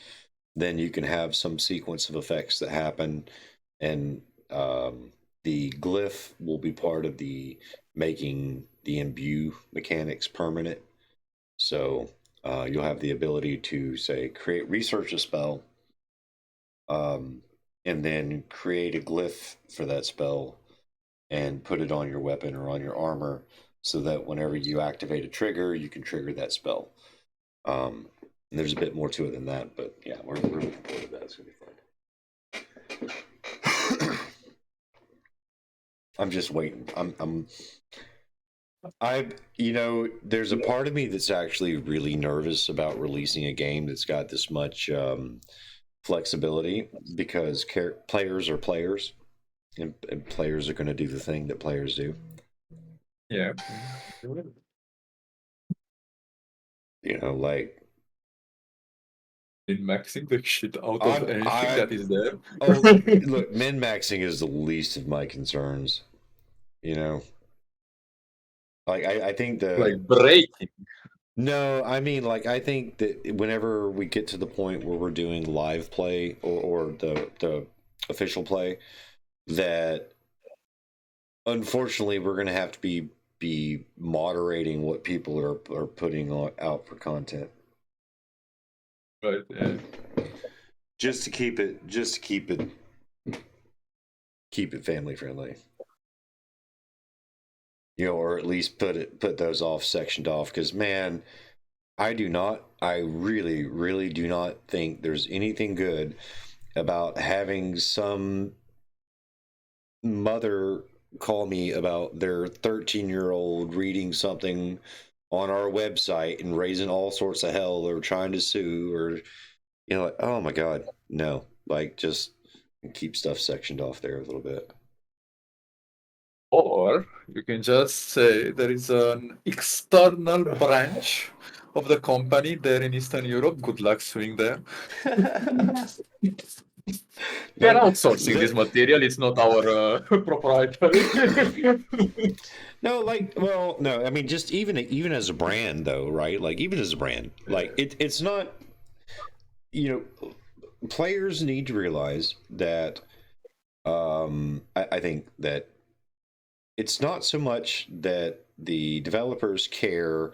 Speaker 1: then you can have some sequence of effects that happen, and the glyph will be part of the making the imbue mechanics permanent. So you'll have the ability to, say, research a spell, and then create a glyph for that spell and put it on your weapon or on your armor, so that whenever you activate a trigger, you can trigger that spell. And there's a bit more to it than that, but yeah, we're looking forward to that. It's gonna be fun. I'm just waiting. There's a part of me that's actually really nervous about releasing a game that's got this much flexibility, because players are players, and players are going to do the thing that players do.
Speaker 3: Yeah.
Speaker 1: Like
Speaker 3: Min-maxing the shit out of anything that is there.
Speaker 1: Look, min-maxing is the least of my concerns. Like I think
Speaker 3: like breaking.
Speaker 1: No, I mean, like, I think that whenever we get to the point where we're doing live play or the official play, that unfortunately we're going to have to be moderating what people are putting out for content.
Speaker 3: Right. Yeah.
Speaker 1: Just to keep it family friendly. Or at least put those sectioned off, because man, I really, really do not think there's anything good about having some mother call me about their 13-year-old reading something on our website and raising all sorts of hell, or trying to sue, or like, oh my god, no. Like, just keep stuff sectioned off there a little bit.
Speaker 3: Or you can just say there is an external branch of the company there in Eastern Europe. Good luck suing there. We are outsourcing this material. It's not our proprietary.
Speaker 1: No, no. I mean, just even as a brand, though, right? Like, even as a brand, like it's not. Players need to realize that. I think that it's not so much that the developers care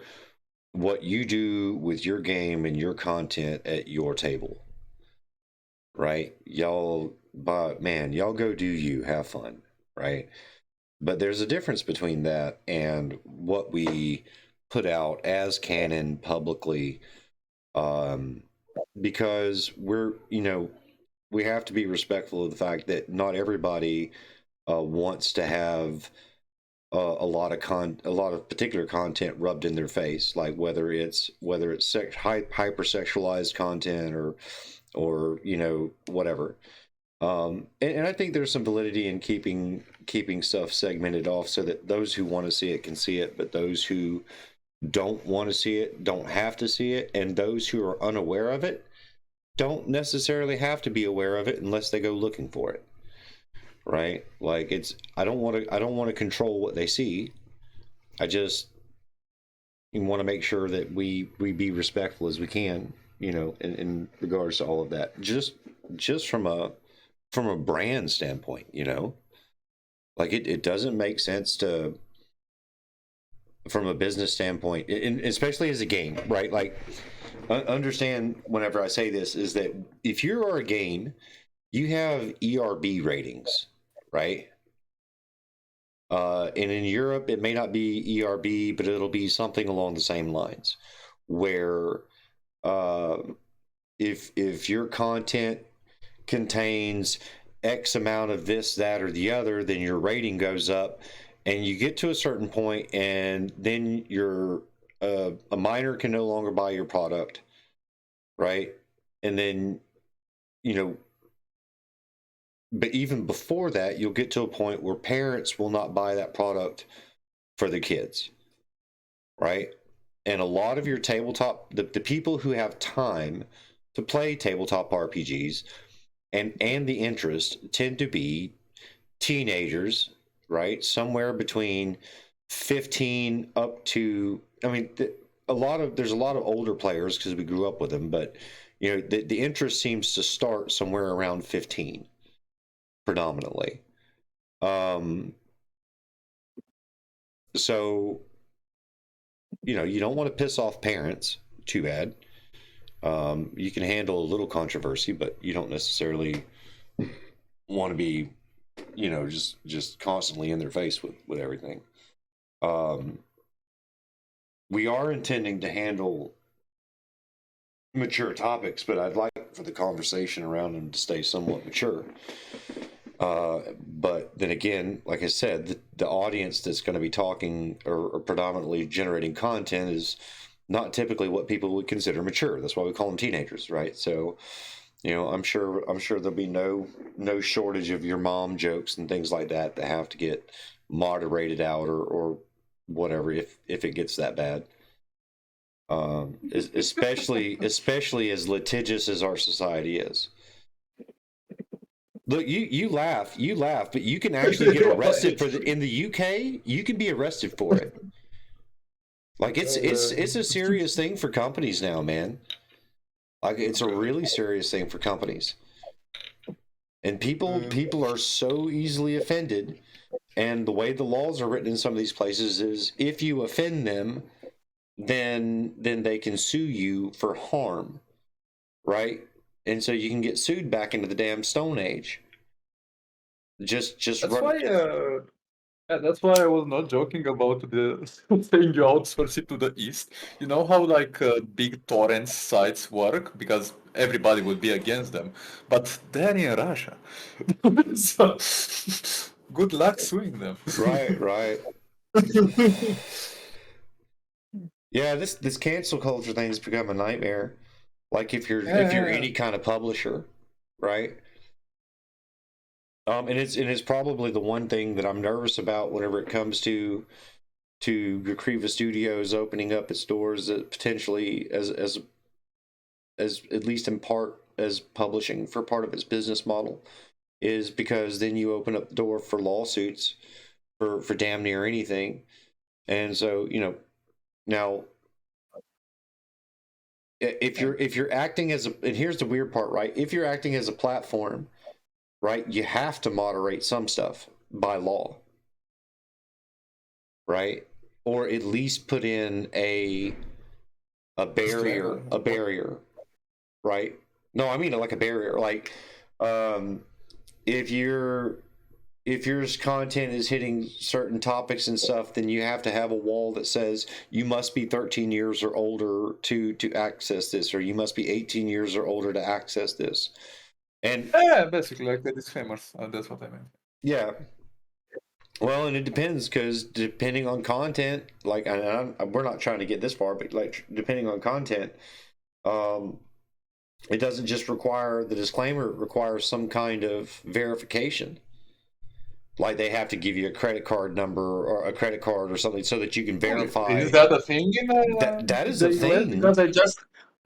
Speaker 1: what you do with your game and your content at your table, right? Y'all go do you, have fun, right? But there's a difference between that and what we put out as canon publicly, because we have to be respectful of the fact that not everybody wants to have a lot of particular content rubbed in their face, like whether it's hypersexualized content or whatever. And I think there's some validity in keeping stuff segmented off, so that those who want to see it can see it, but those who don't want to see it don't have to see it, and those who are unaware of it don't necessarily have to be aware of it unless they go looking for it, right? Like I don't want to control what they see. I just want to make sure that we be respectful as we can, in regards to all of that. Just from a brand standpoint, like it doesn't make sense to, from a business standpoint, and especially as a game, right? Like, understand whenever I say this is that if you are a game, you have ERB ratings, right? And in Europe, it may not be ERB, but it'll be something along the same lines, where uh, if your content contains X amount of this, that, or the other, then your rating goes up, and you get to a certain point, and then a minor can no longer buy your product, right? And then, but even before that, you'll get to a point where parents will not buy that product for the kids, right? And a lot of your tabletop, the people who have time to play tabletop RPGs and the interest tend to be teenagers, right? Somewhere between 15 up to, I mean, there's a lot of older players because we grew up with them, but the interest seems to start somewhere around 15 predominantly. So you don't want to piss off parents too bad. You can handle a little controversy, but you don't necessarily want to be just constantly in their face with everything. We are intending to handle mature topics, but I'd like for the conversation around them to stay somewhat mature. But then again, like I said, the audience that's going to be talking or predominantly generating content is not typically what people would consider mature. That's why we call them teenagers, right? So, I'm sure there'll be no shortage of your mom jokes and things like that have to get moderated out or whatever if it gets that bad. Especially as litigious as our society is. Look, you laugh, but you can actually get arrested in the UK. You can be arrested for it. Like it's a serious thing for companies now, man. Like it's a really serious thing for companies, and people are so easily offended. And the way the laws are written in some of these places is if you offend them, then they can sue you for harm, right? And so you can get sued back into the damn Stone Age. Just
Speaker 3: That's why I was not joking about the saying you outsource it to the East. You know how big torrent sites work because everybody would be against them, but they're in Russia, so good luck suing them.
Speaker 1: Right. Yeah, this cancel culture thing has become a nightmare. Like if you're any kind of publisher, right? And it's probably the one thing that I'm nervous about whenever it comes to Recriva Studios opening up its doors potentially as at least in part as publishing for part of its business model, is because then you open up the door for lawsuits for damn near anything. And so now if you're acting as and here's the weird part, right? If you're acting as a platform, right, you have to moderate some stuff by law, right? Or at least put in a barrier, right? No, I mean like a barrier. Like if your content is hitting certain topics and stuff, then you have to have a wall that says you must be 13 years or older to access this, or you must be 18 years or older to access this. And
Speaker 3: basically like the disclaimers. That's what I meant.
Speaker 1: Yeah. Well, and it depends because depending on content, like we're not trying to get this far, but like depending on content, it doesn't just require the disclaimer; it requires some kind of verification. Like they have to give you a credit card number or a credit card or something so that you can verify.
Speaker 3: Is that a thing in
Speaker 1: that is a thing?
Speaker 3: Because I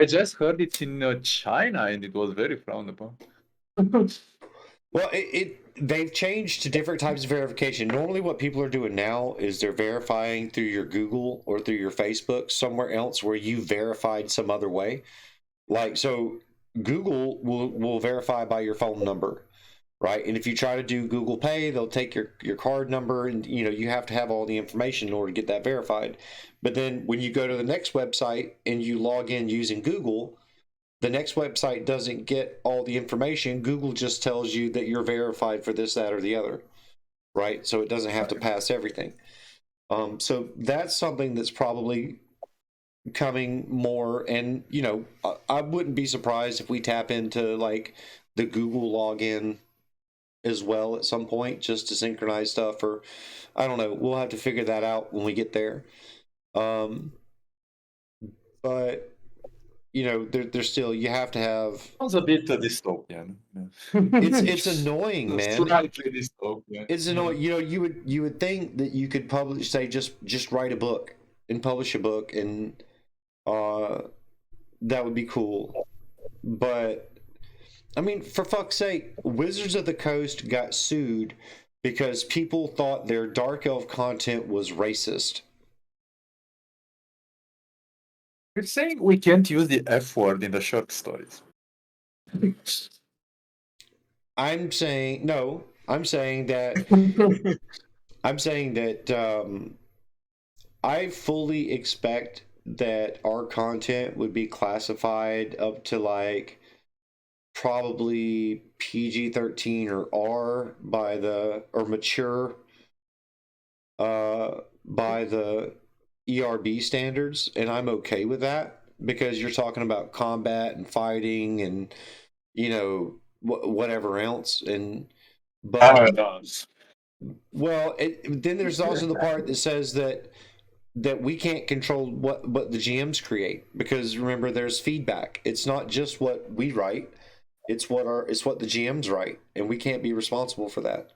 Speaker 3: just heard it's in China and it was very frowned upon.
Speaker 1: Well, they've changed to different types of verification. Normally, what people are doing now is they're verifying through your Google or through your Facebook somewhere else where you verified some other way. Like, so Google will verify by your phone number, right? And if you try to do Google Pay, they'll take your card number, and you have to have all the information in order to get that verified. But then when you go to the next website and you log in using Google, the next website doesn't get all the information. Google just tells you that you're verified for this, that, or the other, right? So it doesn't have to pass everything. So that's something that's probably coming more. And I wouldn't be surprised if we tap into like the Google login as well at some point, just to synchronize stuff. Or I don't know. We'll have to figure that out when we get there. But there's still, you have to have.
Speaker 3: Sounds a bit dystopian.
Speaker 1: It's annoying, man.
Speaker 3: Slightly dystopian.
Speaker 1: It's annoying. You would think that you could publish, say, just write a book and publish a book, and that would be cool. But I mean, for fuck's sake, Wizards of the Coast got sued because people thought their Dark Elf content was racist.
Speaker 3: You're saying we can't use the F word in the short stories.
Speaker 1: I'm saying no. I'm saying that I fully expect that our content would be classified up to like probably PG-13 or R or mature by the ERB standards, and I'm okay with that because you're talking about combat and fighting and whatever else. And but well, then there's also the part that says that we can't control what the GMs create, because remember, there's feedback. It's not just what we write, it's what the GMs write, and we can't be responsible for that.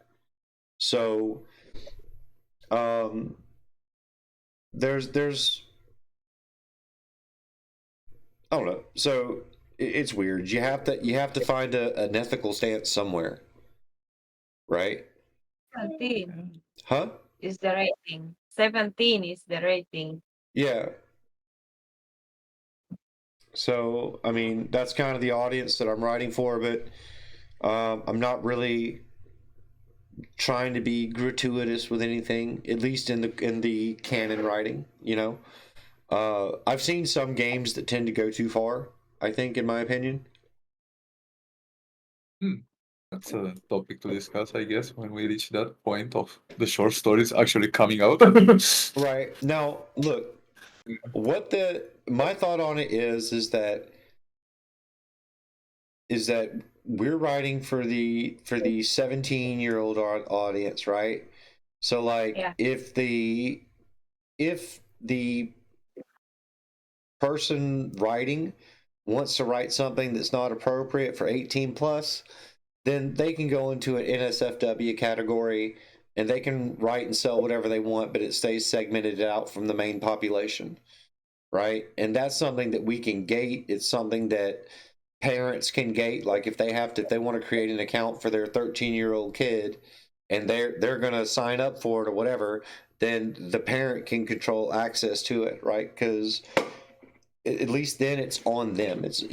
Speaker 1: So there's I don't know. So it's weird. You have to find an ethical stance somewhere, right?
Speaker 2: 17
Speaker 1: Huh?
Speaker 2: is the rating. 17 is the rating.
Speaker 1: Yeah. So I mean, that's kind of the audience that I'm writing for, but I'm not really trying to be gratuitous with anything, at least in the canon writing. I've seen some games that tend to go too far, I think, in my opinion.
Speaker 3: That's a topic to discuss, I guess, when we reach that point of the short stories actually coming out.
Speaker 1: Right. Now, look, my thought on it is that we're writing for the 17-year-old audience, right? So like,
Speaker 2: Yeah.
Speaker 1: if the person writing wants to write something that's not appropriate for 18 plus, then they can go into an NSFW category and they can write and sell whatever they want, but it stays segmented out from the main population, right? And that's something that we can gate. It's something that parents can gate. Like if they want to create an account for their 13-year-old kid and they're going to sign up for it or whatever, then the parent can control access to it, right? Because at least then it's on them. It's,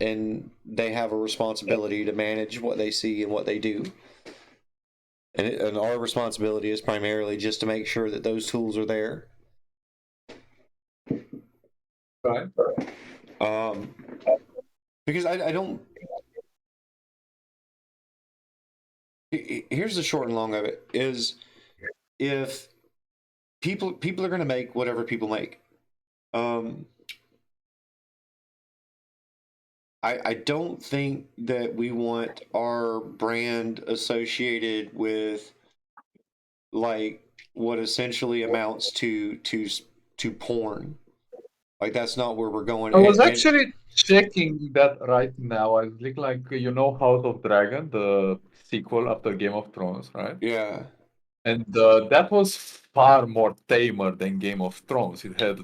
Speaker 1: and they have a responsibility to manage what they see and what they do. And our responsibility is primarily just to make sure that those tools are there.
Speaker 3: Right.
Speaker 1: Because I don't. Here's the short and long of it: is if people are going to make whatever people make. I don't think that we want our brand associated with like what essentially amounts to porn. Like that's not where we're going.
Speaker 3: I was actually checking that right now. I think like House of Dragon, the sequel after Game of Thrones, right?
Speaker 1: Yeah.
Speaker 3: And that was far more tamer than Game of Thrones. It had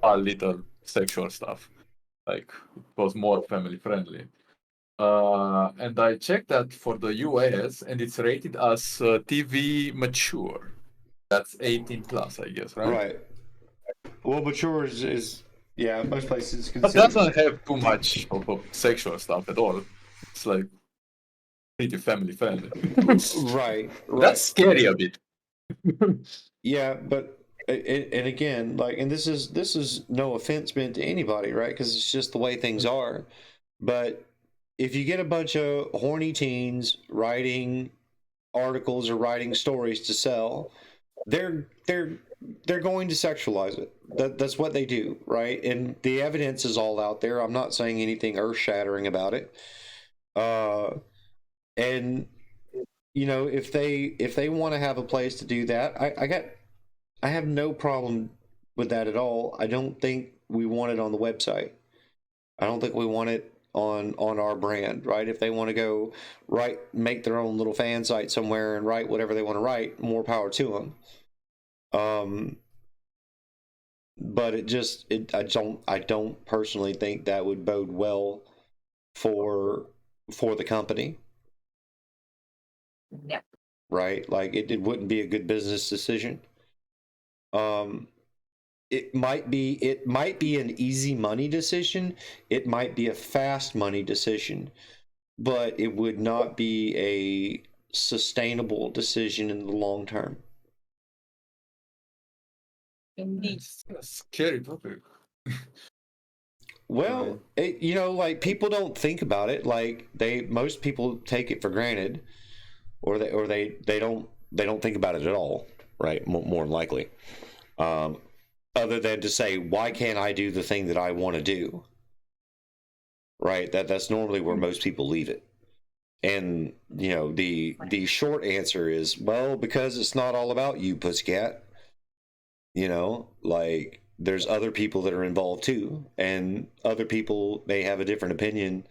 Speaker 3: a little sexual stuff. Like it was more family friendly. And I checked that for the US, and it's rated as TV mature. That's 18 plus, I guess, right?
Speaker 1: Right. Well, mature is yeah, most places
Speaker 3: But
Speaker 1: consider.
Speaker 3: doesn't have too much of sexual stuff at all. It's like pretty family friendly.
Speaker 1: Right.
Speaker 3: That's scary a bit.
Speaker 1: Yeah, but and again, like, and this is no offense meant to anybody, right? Because it's just the way things are. But if you get a bunch of horny teens writing articles or writing stories to sell, they're going to sexualize it. That's what they do, right? And the evidence is all out there. I'm not saying anything earth-shattering about it. And if they want to have a place to do that, I have no problem with that at all. I don't think we want it on the website. I don't think we want it on our brand, right? If they want to go make their own little fan site somewhere and write whatever they want to write, more power to them. But I don't personally think that would bode well for the company,
Speaker 2: Yeah.
Speaker 1: right? Like it wouldn't be a good business decision. It might be an easy money decision. It might be a fast money decision, but it would not be a sustainable decision in the long term.
Speaker 2: Indeed.
Speaker 3: It's a scary topic.
Speaker 1: Well, like people don't think about it. Like most people take it for granted, or they don't think about it at all, right? More than likely, other than to say, why can't I do the thing that I want to do? Right. That's normally where most people leave it. And the short answer is, well, because it's not all about you, pussycat. Like there's other people that are involved too, and other people may have a different opinion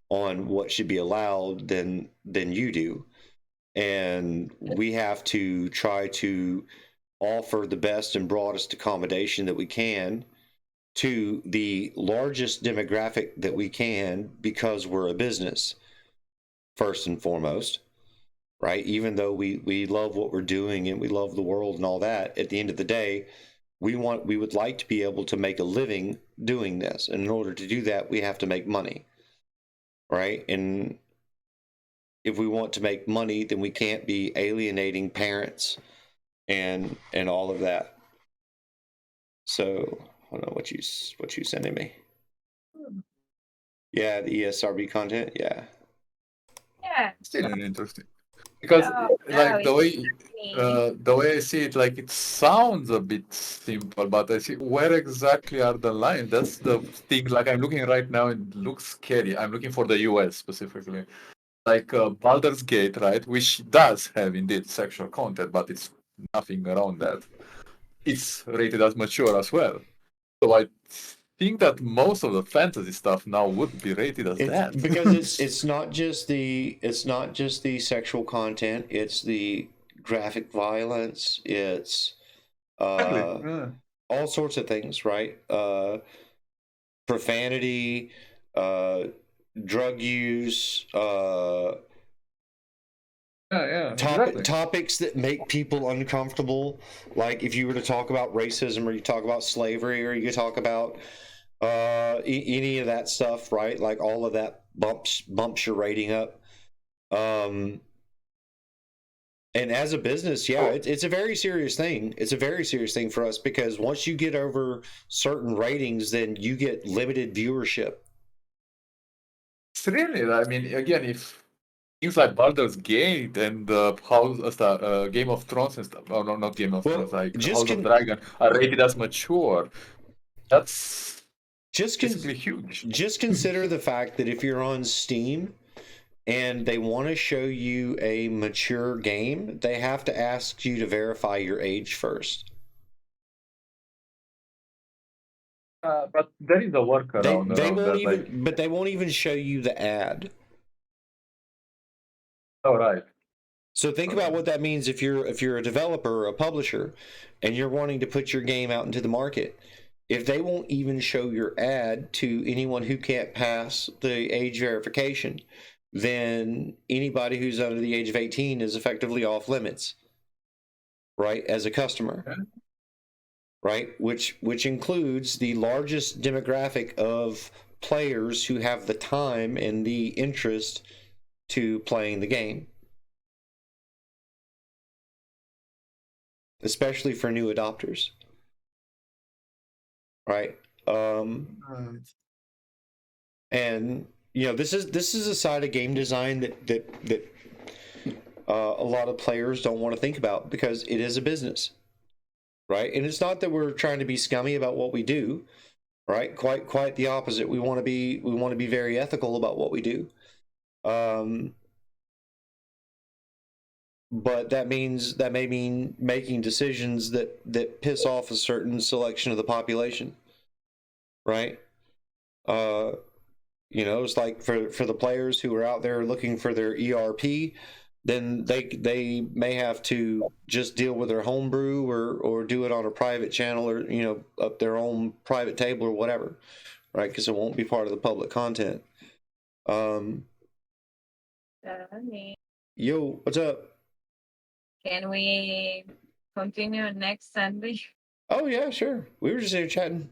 Speaker 1: on what should be allowed than you do. And we have to try to offer the best and broadest accommodation that we can to the largest demographic that we can, because we're a business first and foremost, right? Even though we love what we're doing and we love the world and all that, at the end of the day, we would like to be able to make a living doing this. And in order to do that, we have to make money, right? And if we want to make money, then we can't be alienating parents and all of that. So I don't know what you sending me. Yeah, the ESRB content. Yeah.
Speaker 2: Yeah.
Speaker 3: Still interesting. Because like
Speaker 2: it's funny.
Speaker 3: the way I see it, like it sounds a bit simple, but I see where exactly are the lines. That's the thing. Like I'm looking right now, it looks scary. I'm looking for the US specifically, like Baldur's Gate, right, which does have indeed sexual content, but it's nothing around that. It's rated as mature as well. So I think that most of the fantasy stuff now would be rated as that.
Speaker 1: Because it's not just the sexual content, it's the graphic violence, it's
Speaker 3: Yeah.
Speaker 1: all sorts of things, right? Profanity, drug use,
Speaker 3: Yeah, exactly.
Speaker 1: topics that make people uncomfortable. Like if you were to talk about racism, or you talk about slavery, or you talk about any of that stuff, right? Like all of that bumps your rating up. And as a business, yeah, it's a very serious thing. It's a very serious thing for us, because once you get over certain ratings, then you get limited viewership.
Speaker 3: It's really, I mean, again, if things like Baldur's Gate and Game of Thrones and stuff, oh no, not Game of Thrones, like House of Dragon, are rated as mature, that's basically huge.
Speaker 1: Just consider the fact that if you're on Steam and they want to show you a mature game, they have to ask you to verify your age first.
Speaker 3: But there is a workaround
Speaker 1: They
Speaker 3: around
Speaker 1: won't
Speaker 3: that.
Speaker 1: even, but they won't even show you the ad.
Speaker 3: Oh, right.
Speaker 1: So think about what that means if you're a developer or a publisher, and you're wanting to put your game out into the market. if they won't even show your ad to anyone who can't pass the age verification, then anybody who's under the age of 18 is effectively off limits, right, as a customer.
Speaker 3: Okay.
Speaker 1: Right, which includes the largest demographic of players who have the time and the interest to playing the game, especially for new adopters. Right. And you know, this is a side of game design that a lot of players don't want to think about because it is a business. Right, and it's not that we're trying to be scummy about what we do, right? Quite the opposite. We want to be very ethical about what we do. But that may mean making decisions that piss off a certain selection of the population, right? You know, it's like for the players who are out there looking for their ERP, then they may have to just deal with their homebrew or do it on a private channel or, you know, up their own private table or whatever, right? Because it won't be part of the public content. Yo, what's up?
Speaker 2: Can we continue next Sunday?
Speaker 1: Oh yeah, sure. We were just here chatting.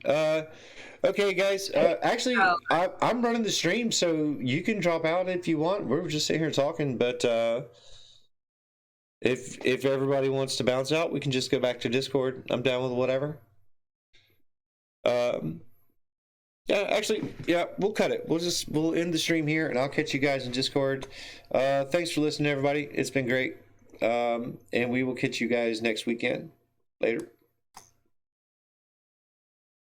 Speaker 1: Okay, guys. Actually, I'm running the stream, so you can drop out if you want. We're just sitting here talking, but if everybody wants to bounce out, we can just go back to Discord. I'm down with whatever. Yeah, actually, yeah, we'll cut it. We'll end the stream here, and I'll catch you guys in Discord. Thanks for listening, everybody. It's been great. And we will catch you guys next weekend. Later.